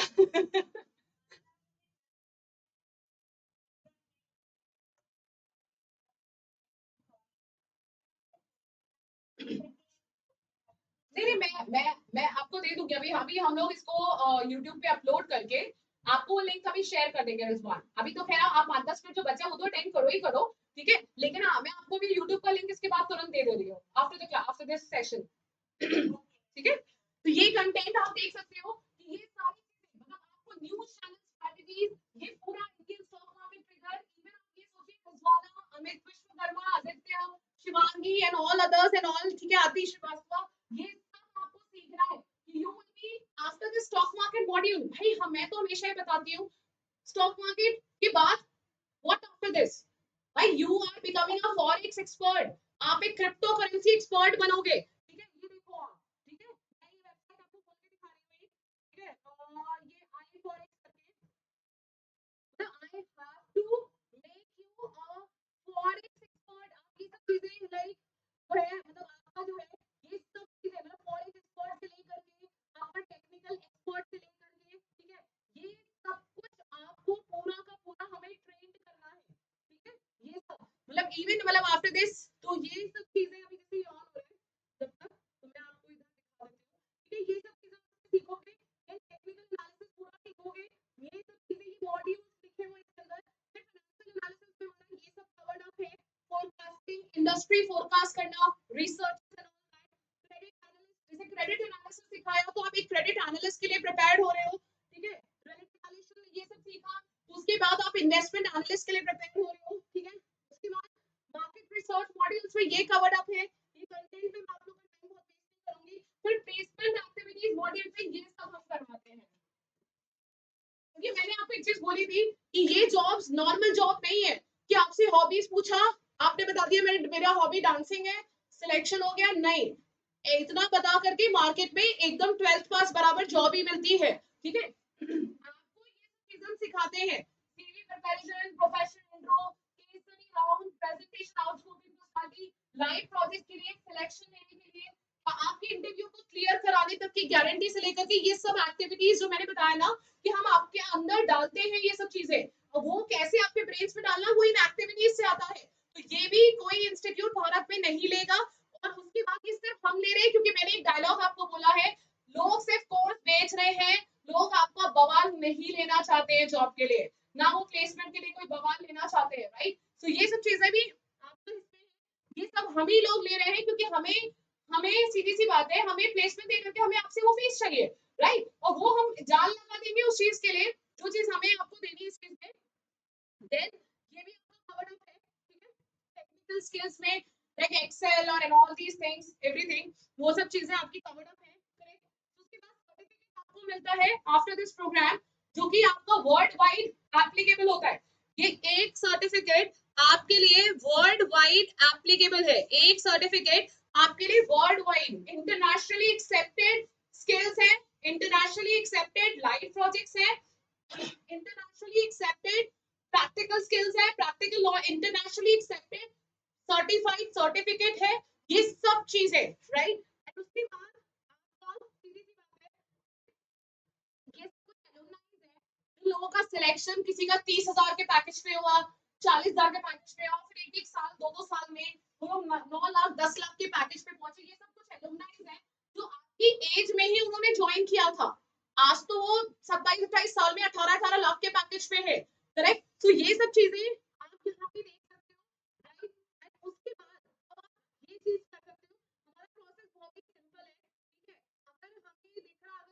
नहीं नहीं, मैं आपको दे दूंगी, अभी अभी हम लोग इसको यूट्यूब पे अपलोड करके आपको वो लिंक अभी शेयर कर देंगे रिजवान। अभी तो खैर आप 5-10 मिनट जो बचा वो तो अटेंड करो ही करो, ठीक है, लेकिन हाँ मैं आपको भी यूट्यूब का लिंक इसके बाद तुरंत दे रही हूँ आफ्टर दिस सेशन। ठीक है, तो ये कंटेंट आप देख सकते हो कि ये सारी चीजें मतलब आपको न्यूज चैनल स्ट्रेटजीज, ये पूरा Indian stock market trigger, even आप ये सोचिए Ujjwala, Amit Vishwakarma, Aditya, Shivangi and all others and all, ठीक है, आतिश श्रीवास्तव, ये सब आपको सीखना है कि you will be after the stock market module. भाई हम, मैं तो हमेशा ही बताती हूँ, स्टॉक मार्केट के बाद व्हाट आफ्टर दिस, भाई you are becoming a forex expert, आप एक क्रिप्टो करेंसी एक्सपर्ट बनोगे। ठीक है, ये देखो आप, ठीक है, मैं ये वेबसाइट आपको खोल के दिखा रही हूँ, ठीक है, और ये आई फॉरेक्स करके, तो I have to make you a forex expert. आप ये सब चीजें लाइक जो है मतलब आपका जो है ये सब चीजें मतलब फॉरेक्स एक्सपर्ट से लेकर के आपका टेक्निकल एक्सपर्ट से लेकर के, ठीक है, ये सब कुछ आपको पूरा का पूरा हमें ट्रेन करना है। ठीक है, ये सब मतलब इवन मतलब आफ्टर दिस, तो ये सब चीजें अभी जैसे ऑन हो रहा है जब तक, तो मैं आपको इधर दिखा देती हूँ, ठीक है, ये सब चीजें आप सीखोगे, टेक्निकल एनालिसिस पूरा सीखोगे, इंडस्ट्री फोरकास्ट करना, रिसर्च, जैसे क्रेडिट एनालिसिस सिखाया तो आप एक क्रेडिट एनालिस्ट के लिए प्रिपेयर्ड हो रहे हो, ठीक है। क्रेडिट एनालिसिस ये सब सीखा, उसके बाद आप इन्वेस्टमेंट एनालिस्ट के लिए प्रिपेयर हो रहे हो, ठीक है। उसके बाद मार्केट रिसर्च मॉड्यूल्स में ये कवर्ड अप है, ये कंटेंट पे मैं आप लोगों को टाइम बहुत वेस्ट नहीं करूंगी। फिर प्लेसमेंट एक्टिविटीज मॉड्यूल पे ये सब हम करवाते हैं। क्योंकि मैंने आपको एक चीज बोली थी कि ये जॉब्स नॉर्मल जॉब नहीं है कि आपसे हॉबीज पूछा, आपने बता दिया मेरा हॉबी डांसिंग है, सिलेक्शन हो गया, नहीं। इतना बता करके मार्केट में एकदम 12th पास बराबर जॉब ही मिलती है, ठीक है। आपको ये चीजें सिखाते हैं, CV preparation, professional intro, case study round, presentation output personality, live project के लिए सिलेक्शन लेने के लिए, आपके इंटरव्यू को क्लियर कराने तक की गारंटी से लेकर के ये सब एक्टिविटीज जो मैंने बताया ना कि हम आपके अंदर डालते हैं ये सब चीजें, और वो कैसे आपके ब्रेन्स में डालना वो इन एक्टिविटीज से आता है। तो ये भी कोई इंस्टीट्यूट भारत में नहीं लेगा। और उसके बाद ये सिर्फ हम ले रहे हैं क्योंकि मैंने एक डायलॉग आपको बोला है, लोग सिर्फ कोर्स बेच रहे हैं, लोग आपका बवाल नहीं लेना चाहते हैं जॉब के लिए, ना वो प्लेसमेंट के लिए कोई बवाल लेना चाहते हैं, राइट। तो ये सब चीजें भी आपको ये सब हम ही लोग ले रहे हैं क्योंकि हमें हमें सीधी सी बात है, हमें प्लेसमेंट दे करके हमें आपसे वो फीस चाहिए, राइट। और वो हम जाल लगा देंगे उस चीज के लिए जो चीज हमें आपको देनी है इस चीज में। देन ये भी आपका कवर्ड अप है, ठीक है। टेक्निकल स्किल्स में लाइक एक्सेल और and all these things everything, वो सब चीजें आपकी कवर्ड अप है, करेक्ट। उसके बाद सर्टिफिकेट आपको मिलता है आफ्टर दिस प्रोग्राम, जो कि आपका वर्ल्ड वाइड एप्लीकेबल होता है। ये एक सर्टिफिकेट आपके लिए वर्ल्ड वाइड एप्लीकेबल है, एक सर्टिफिकेट आपके लिए world wide internationally accepted skills है, इंटरनेशनली एक्सेप्टेड लाइव प्रोजेक्ट्स है, इंटरनेशनली एक्सेप्टेड प्रैक्टिकल स्किल्स है, practical law internationally accepted certified certificate है, ये सब चीजें, राइट। एंड उसके बाद आपका सीधी सी बात है, ये कुछ एलुमनाइज है, इन लोगों का सिलेक्शन किसी का 30,000 के पैकेज पे हुआ, 40,000 के पैकेज पे, और फिर एक एक साल दो साल में वो लोग 9 लाख 10 लाख के पैकेज पे पहुंचे। ये सब कुछ एलुमनाइज है जो आपकी एज में ही उन्होंने ज्वाइन किया था। आज तो वो 27-28 साल में 18-18 लाख के पैकेज पे है, करेक्ट। तो ये सब चीजें आप यहाँ पे देख सकते हो, राइट। एंड उसके बाद अब आप ये चीज कर सकते हो, हमारा प्रोसेस बहुत ही सिंपल है, ठीक है। अगर हमें दिख रहा है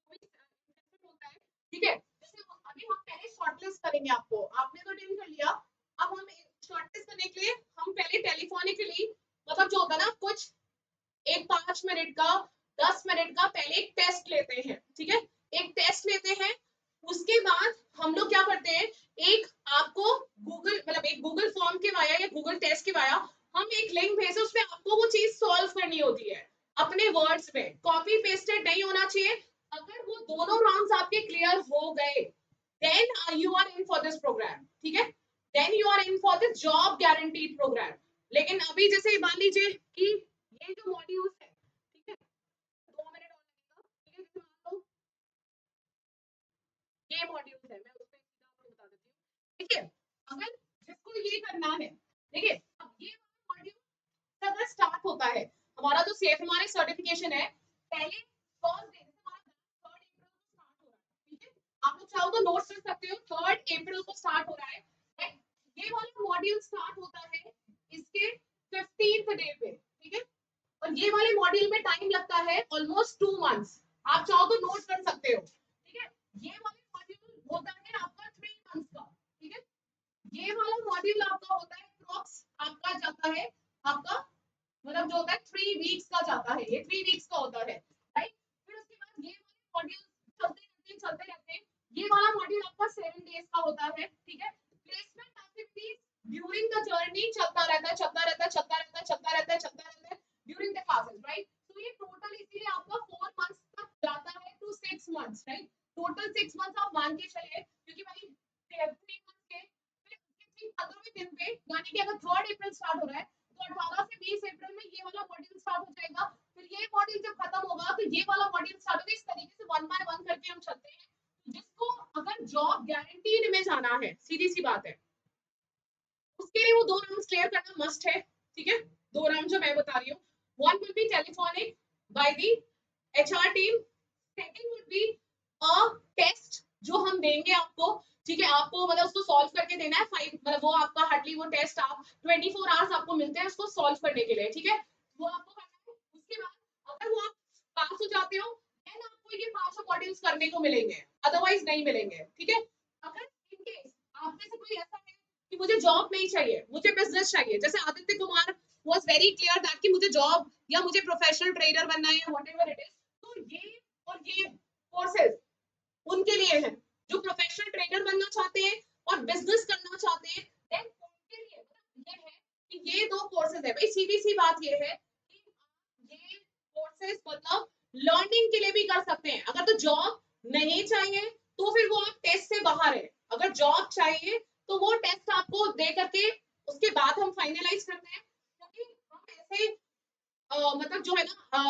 कोई इंटरेस्टेड होता है, ठीक है, जैसे अभी हम पहले शॉर्टलिस्ट करेंगे आपको, आपने तो अटेंड कर लिया, अब हम शॉर्टलिस्ट करने के लिए हम पहले टेलीफोनिकली, मतलब जो होता है ना कुछ एक 5 मिनट का 10 मिनट का पहले एक टेस्ट लेते हैं, ठीक है। एक टेस्ट लेते हैं, उसके बाद हम लोग क्या करते हैं, एक आपको गूगल मतलब एक गूगल फॉर्म के वाया या गूगल टेस्ट के वाया हम एक लिंक भेजते, उसमें आपको वो चीज सॉल्व करनी होती है अपने वर्ड्स में, कॉपी पेस्टेड नहीं होना चाहिए। अगर वो दोनों राउंड्स आपके क्लियर हो गए, then you are in for this programme, ठीक है। Then you are in for this job guaranteed programme. लेकिन अभी जैसे मान लीजिए कि ये जो मॉड्यूल्स है, ठीक है, 2 मिनट और लगेगा, ठीक है। जैसे मान लो ये मॉड्यूल्स है, मैं उसमें सीधा आपको बता देती हूँ, ठीक है। अगर जिसको ये करना है, देखिए अब ये मॉड्यूल अगर स्टार्ट होता है, हमारा जो सेफ हमारे सर्टिफिकेशन है, पहले फर्स्ट डे जैसे हमारा 3 अप्रैल को स्टार्ट हो रहा है, ठीक है। आप लोग चाहो तो नोट्स रख सकते हो, 3 अप्रैल को स्टार्ट हो रहा है, right? ये वाला मॉड्यूल स्टार्ट होता है इसके 15th डे पे, ठीक है। और ये वाले मॉड्यूल में टाइम लगता है ऑलमोस्ट 2 मंथ्स, आप चाहो तो नोट कर सकते हो, ठीक है। ये वाले मॉड्यूल होता है आपका 3 मंथ्स का, ठीक है। ये वाला मॉड्यूल आपका होता है अप्रॉक्स, आपका जाता है आपका मतलब जो होता है 3 वीक्स का जाता है, ये 3 वीक्स का होता है, राइट। फिर उसके बाद ये वाले मॉड्यूल चलते रहते हैं। ये वाला मॉड्यूल आपका 7 डेज का होता है, ठीक है। Placement activities during the journey चलता रहता है, चलता रहता है, चलता रहता है, चलता रहता है, चलता रहता है ड्यूरिंग द क्लासेस, राइट। तो ये टोटल इसीलिए आपका 4 मंथ्स तक जाता है to 6 months, right. Total 6 months आप मान के चलिए, क्योंकि भाई 3 मंथ्स के फिर 15वें दिन पे, यानी कि अगर 3 अप्रैल स्टार्ट हो रहा है तो 18 से 20 अप्रैल में ये वाला मॉड्यूल स्टार्ट हो जाएगा। फिर ये मॉड्यूल जब खत्म होगा तो ये वाला मॉड्यूल स्टार्ट होगा। इस तरीके से 1 बाय 1 करके हम चलते हैं। जिसको अगर जॉब गारंटीड में जाना है, सीधी सी बात है, उसके लिए वो 2 राउंड क्लियर करना मस्ट है, ठीक है। 2 राउंड जो मैं बता रही हूँ, one will be telephonic by the HR team, second will be a test जो हम देंगे आपको, ठीक है, आपको मतलब उसको सॉल्व करके देना है 5, मतलब वो आपका हार्डली वो टेस्ट आप 24 आवर्स आपको मिलते हैं उसको सॉल्व करने के लिए, ठीक है, वो आपको करना है। उसके बाद अगर वो आप पास हो जाते हो देन आपको ये 5 मॉड्यूल्स करने को मिलेंगे, अदरवाइज नहीं मिलेंगे, ठीक है। अगर इन केस आप में से कोई ऐसा है कि मुझे जॉब नहीं चाहिए, मुझे बिजनेस चाहिए, जैसे Aditya Kumar was very clear that कि मुझे जॉब या मुझे प्रोफेशनल ट्रेडर बनना है या व्हाटएवर इट इज, तो ये और ये कोर्सेज उनके लिए है जो प्रोफेशनल ट्रेनर बनना चाहते हैं और बिजनेस करना चाहते हैं, देन उनके लिए मतलब ये है कि ये दो कोर्सेज है भाई। सीधी सी बात ये है कि ये कोर्सेज मतलब लर्निंग के लिए भी कर सकते हैं। अगर तो जॉब नहीं चाहिए तो फिर वो आप टेस्ट से बाहर है, अगर जॉब चाहिए तो वो टेस्ट आपको दे करके उसके बाद हम फाइनलाइज करते हैं, क्योंकि हम ऐसे मतलब जो है ना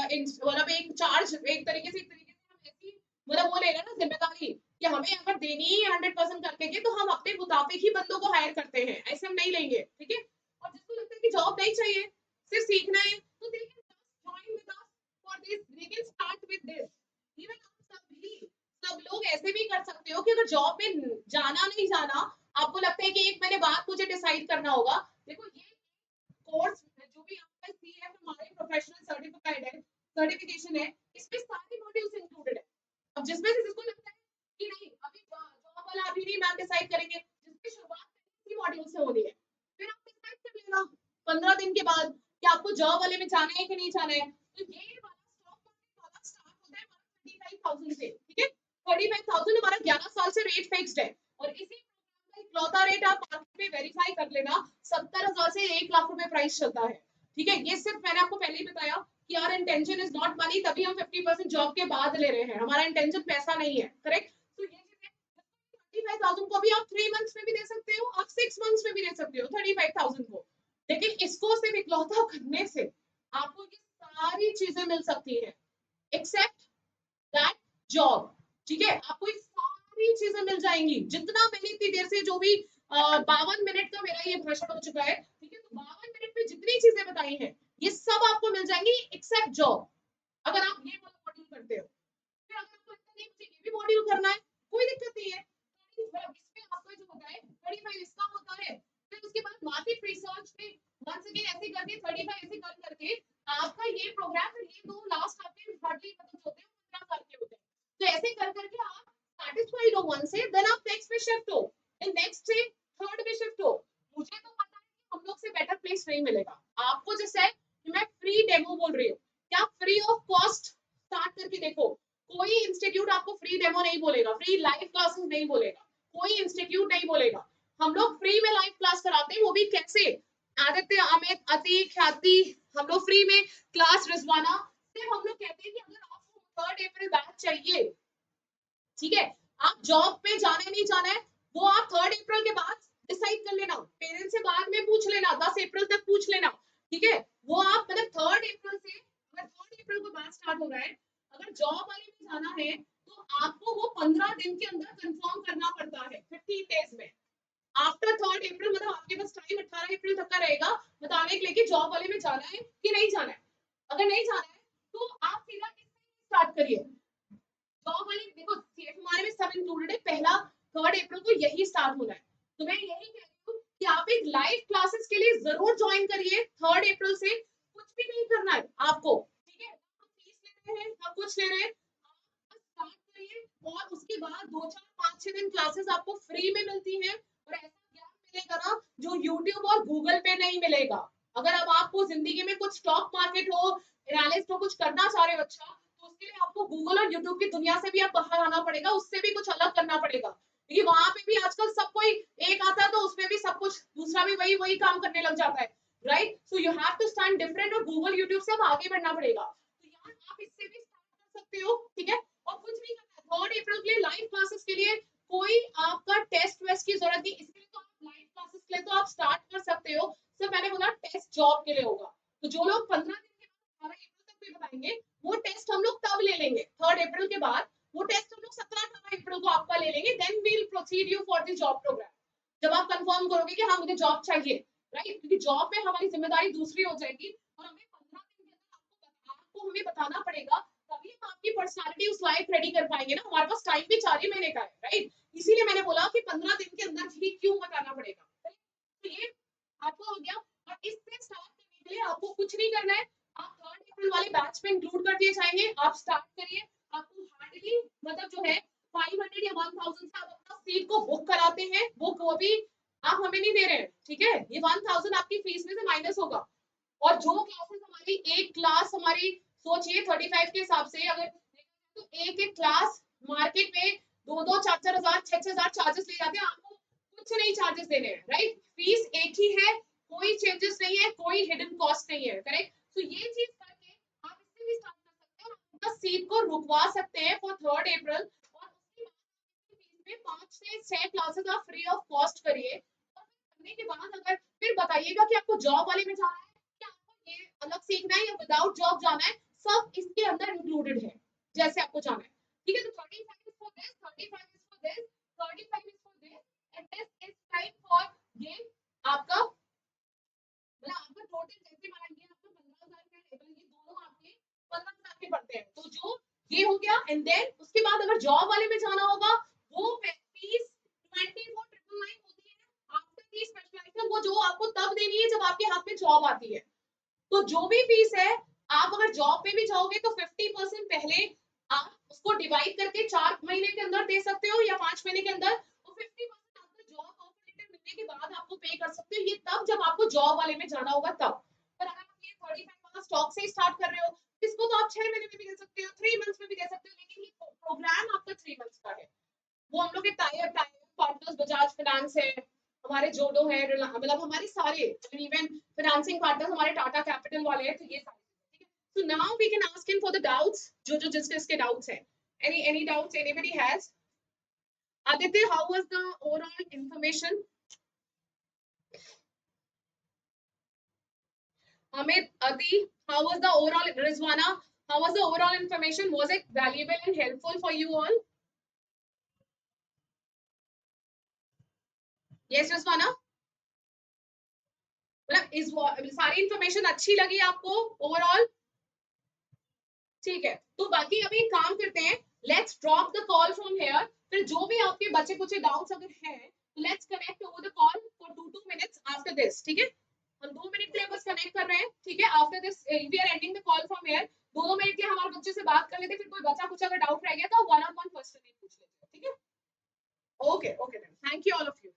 मतलब एक चार्ज एक तरीके से हम ऐसी मतलब वो ले रहे हैं ना जिम्मेदारी कि हमें अगर देनी ही 100% करके के तो हम अपने मुताबिक ही बंदों को हायर करते हैं, ऐसे हम नहीं लेंगे, ठीक है। और जिसको लगता है कि जॉब नहीं चाहिए सिर्फ सीखना है तो they can join with us for this, they can start with this. Even आप सब लोग ऐसे भी कर सकते हो कि अगर जॉब में जाना नहीं जाना आपको लगता है कि एक महीने बाद मुझे डिसाइड करना होगा, देखो ये कोर्स जो भी आपका सीएफ हमारे प्रोफेशनल सर्टिफिकेट है, सर्टिफिकेशन है, इसमें सारे मॉड्यूल्स इंक्लूडेड है। अब जिसमें से जिसको लगता है कि नहीं अभी जॉब वाला अभी नहीं मैम डिसाइड करेंगे, जिसकी शुरुआत इसी मॉड्यूल से होनी है, फिर आप डिसाइड कर लेना 15 दिन के बाद कि आपको जॉब वाले में जाना है कि नहीं जाना है। तो ये वाला स्टॉक मार्केट वाला स्टार्ट होता है हमारा 35,000 से, ठीक है। 35,000 हमारा 11 साल से रेट फिक्स्ड है और इसी इकलौता रेट आप मार्केट में वेरीफाई कर लेना, 70,000 से 1 लाख रुपए प्राइस चलता है, ठीक है। ये सिर्फ मैंने आपको पहले ही बताया कि our intention is not money, तभी हम 50% जॉब के बाद ले रहे हैं, हमारा इंटेंशन पैसा नहीं है, करेक्ट। तो ये चीजें 35,000 को भी आप 3 मंथ्स में भी दे सकते हो, आप 6 मंथ्स में भी दे सकते हो 35,000 को, लेकिन इसको सिर्फ इकलौता करने से आपको ये सारी चीजें मिल सकती है एक्सेप्ट दैट जॉब, ठीक है। आपको ये सारी चीजें मिल जाएंगी, जितना मैंने इतनी देर से जो भी 52 मिनट का मेरा ये भाषण हो चुका है, ठीक है, तो 52 मिनट में जितनी चीजें बताई हैं ये सब आपको मिल जाएंगी एक्सेप्ट जॉब, अगर आप ये वाला मॉड्यूल करते हो। फिर अगर आपको लगता नहीं मुझे ये भी मॉड्यूल करना है, कोई दिक्कत नहीं है, मतलब इसमें आपका जो होता है 35 इसका होता है, फिर उसके बाद मार्केट रिसर्च में वंस अगेन ऐसे करके 35 ऐसे कर करके आपका ये प्रोग्राम, फिर ये दो लास्ट आपके हार्डली मतलब होते हैं 15 साल के होते हैं, तो ऐसे कर करके आप सैटिस्फाइड हो वन से, देन आप नेक्स्ट पे शिफ्ट हो, देन नेक्स्ट से थर्ड पे शिफ्ट हो। मुझे तो पता है कि हम लोग से बेटर प्लेस नहीं मिलेगा आपको, जैसे है कि मैं फ्री डेमो बोल रही हूँ, क्या फ्री ऑफ कॉस्ट स्टार्ट करके देखो, कोई इंस्टीट्यूट आपको फ्री डेमो नहीं बोलेगा, फ्री लाइव क्लासेस नहीं बोलेगा, कोई इंस्टीट्यूट नहीं बोलेगा। हम लोग फ्री में लाइव क्लास कराते हैं, वो भी कैसे, आदित्य अमित अति ख्याति, हम लोग फ्री में क्लास रिजवाना, सिर्फ हम लोग कहते हैं कि अगर आपको 3 अप्रैल बैच चाहिए, ठीक है, आप जॉब पे जाना नहीं जाना है वो आप 3 अप्रैल के बाद डिसाइड कर लेना, पेरेंट्स से बाद में पूछ लेना, 10 अप्रैल तक पूछ लेना, ठीक है। वो आप मतलब 3 अप्रैल से, अगर 3 अप्रैल को बैच स्टार्ट हो रहा है, अगर जॉब वाले में जाना है तो आपको वो 15 दिन के अंदर कंफर्म करना पड़ता है, 15 डेज में। आफ्टर 3 अप्रैल मतलब आपके पास टाइम 18 अप्रैल तक का रहेगा बताने के लिए कि जॉब वाले में जाना है कि नहीं जाना है। अगर नहीं जाना है तो आप सीधा स्टार्ट करिए जॉब वाले, देखो सीएफ हमारे में सब इंक्लूडेड है, पहला 3 अप्रैल को यही स्टार्ट होना है, तो मैं यही कह रही हूँ कि आप एक लाइव क्लासेस के लिए जरूर ज्वाइन करिए 3 अप्रैल से, कुछ भी नहीं करना है आपको, ठीक है, हम फीस ले रहे हैं हम कुछ ले रहे हैं, आप स्टार्ट करिए और उसके बाद 2 4 5 6 दिन क्लासेस आपको फ्री में मिलती हैं और ऐसा ज्ञान मिलेगा ना जो यूट्यूब और गूगल पे नहीं मिलेगा। अगर अब आपको जिंदगी में कुछ स्टॉक मार्केट हो, एनालिस्ट हो, कुछ करना चाह रहे हो अच्छा, तो उसके लिए आपको गूगल और यूट्यूब की दुनिया से भी आप बाहर आना पड़ेगा, उससे भी कुछ अलग करना पड़ेगा, क्योंकि वहां पे भी आजकल सब कोई एक आता है तो उसमें भी सब कुछ दूसरा भी वही वही काम करने लग जाता है, right. So you have to stand different और गूगल यूट्यूब से अब आगे बढ़ना पड़ेगा, तो यार आप इससे भी स्टार्ट कर सकते हो, ठीक है। और कुछ नहीं करना है 3 अप्रैल के लिए लाइव क्लासेस के लिए कोई आपका टेस्ट वेस्ट की जरूरत नहीं, इसके लिए तो आप लाइव क्लासेस के लिए तो आप स्टार्ट कर सकते हो, सिर्फ मैंने बोला टेस्ट जॉब के लिए होगा, तो जो लोग 15 दिन के बाद 18 अप्रैल तक भी बताएंगे वो टेस्ट हम लोग तब ले लेंगे 3 अप्रैल के बाद, वो टेस्ट हम लोग 17 18 अप्रैल को आपका ले लेंगे, then we'll proceed you for the job programme, जब आप कंफर्म करोगे कि हाँ मुझे जॉब चाहिए, राइट, क्योंकि जॉब में हमारी जिम्मेदारी दूसरी हो जाएगी और हमें 15 दिन के अंदर आपको हमें बताना पड़ेगा, तभी हम आपकी पर्सनालिटी उस लायक रेडी कर पाएंगे ना, हमारे पास टाइम भी 4 ही महीने का है, राइट? इसीलिए मैंने बोला कि 15 दिन के अंदर ही क्यों बताना पड़ेगा। तो ये आपको हो गया। और इससे स्टार्ट करने के लिए आपको कुछ नहीं करना है, आप 3rd अप्रैल वाले बैच में इंक्लूड कर दिए जाएंगे। आप स्टार्ट करिए, आपको हार्डली मतलब जो है 500 या 1000 से आप अपना सीट को बुक कराते हैं, बुक वो भी आप हमें नहीं दे रहे हैं, ठीक है? ये 1000 आपकी फीस में से माइनस होगा। और जो क्लासेस हमारी एक क्लास हमारी सोचिए 35 के हिसाब से अगर तो एक एक क्लास मार्केट में 2-2 4-4 हजार 6-6 हजार चार्जेस ले जाते हैं, आपको कुछ नहीं चार्जेस देने हैं, राइट? फीस एक ही है, कोई चेंजेस नहीं है, कोई हिडन कॉस्ट नहीं है, करेक्ट? तो ये चीज करके आप इससे भी स्टार्ट कर सकते हैं और अपना सीट को रुकवा सकते हैं फॉर 3rd अप्रैल। और उसके बाद फीस में 5 से 6 क्लासेस आप फ्री ऑफ कॉस्ट करिए। और करने के बाद अगर फिर बताइएगा कि आपको जॉब वाले में जाना है कि आपको ये अलग सीखना है या विदाउट जॉब जाना है, सब इसके अंदर इंक्लूडेड है जैसे आपको जाना है, ठीक है? तो 35 is for this, 35 is for this, 35 is for this, and this is time for ये आपका मतलब आपका टोटल जैसे मान लीजिए आपका 15,000 का लेवल, ये दोनों आपके 15,000 के पड़ते हैं। तो जो ये हो गया, एंड देन उसके बाद अगर जॉब वाले में जाना होगा वो फीस 24,999 होती है आफ्टर दी स्पेशलाइजेशन, वो जो आपको तब देनी है जब आपके हाथ में जॉब आती है। तो जो भी फीस है, आप अगर जॉब पे भी जाओगे तो 50% पहले आप उसको डिवाइड करके 4 महीने के अंदर दे सकते हो या 5 महीने के अंदर, और 50% आपको जॉब ऑफर लेटर मिलने के बाद आपको पे कर सकते हो। ये तब जब आपको जॉब वाले में जाना होगा तब। पर अगर आप ये 35 वाला स्टॉक से ही स्टार्ट कर रहे हो, इसको तो आप 6 महीने में भी दे सकते हो, 3 मंथ्स में भी दे सकते हो, लेकिन ये प्रोग्राम आपका 3 मंथ्स का है। वो हम लोग के tyre tyre partners Bajaj finance है, हमारे जोडो है, मतलब हमारे सारे इवन फाइनेंसिंग पार्टनर्स हमारे टाटा कैपिटल वाले हैं, तो ये सारे, ठीक है? So now we can ask him for the doubts, जो जिसके डाउट्स हैं। Any doubts anybody has? Aditya, how was the overall information? Amit, Adi, how was the overall, Rizwana, how was the overall information? Was it valuable and helpful for you all? Yes, Rizwana? मतलब इस सारी information अच्छी लगी आपको overall? ठीक है, तो बाकी अभी काम करते हैं, let's drop the call from here. फिर जो भी आपके बचे कुछ डाउट्स अगर हैं, let's connect over the call for 2 minutes after this, ठीक है? हम 2 मिनट के लिए बस कनेक्ट कर रहे हैं, ठीक है? After this we are ending the call from here. 2 minute के हमारे बच्चे से बात कर लेते, फिर कोई बचा कुछ अगर डाउट रह गया तो 1-on-1 पर्सनली पूछ लेते, ठीक है? Okay okay, thank you all of you.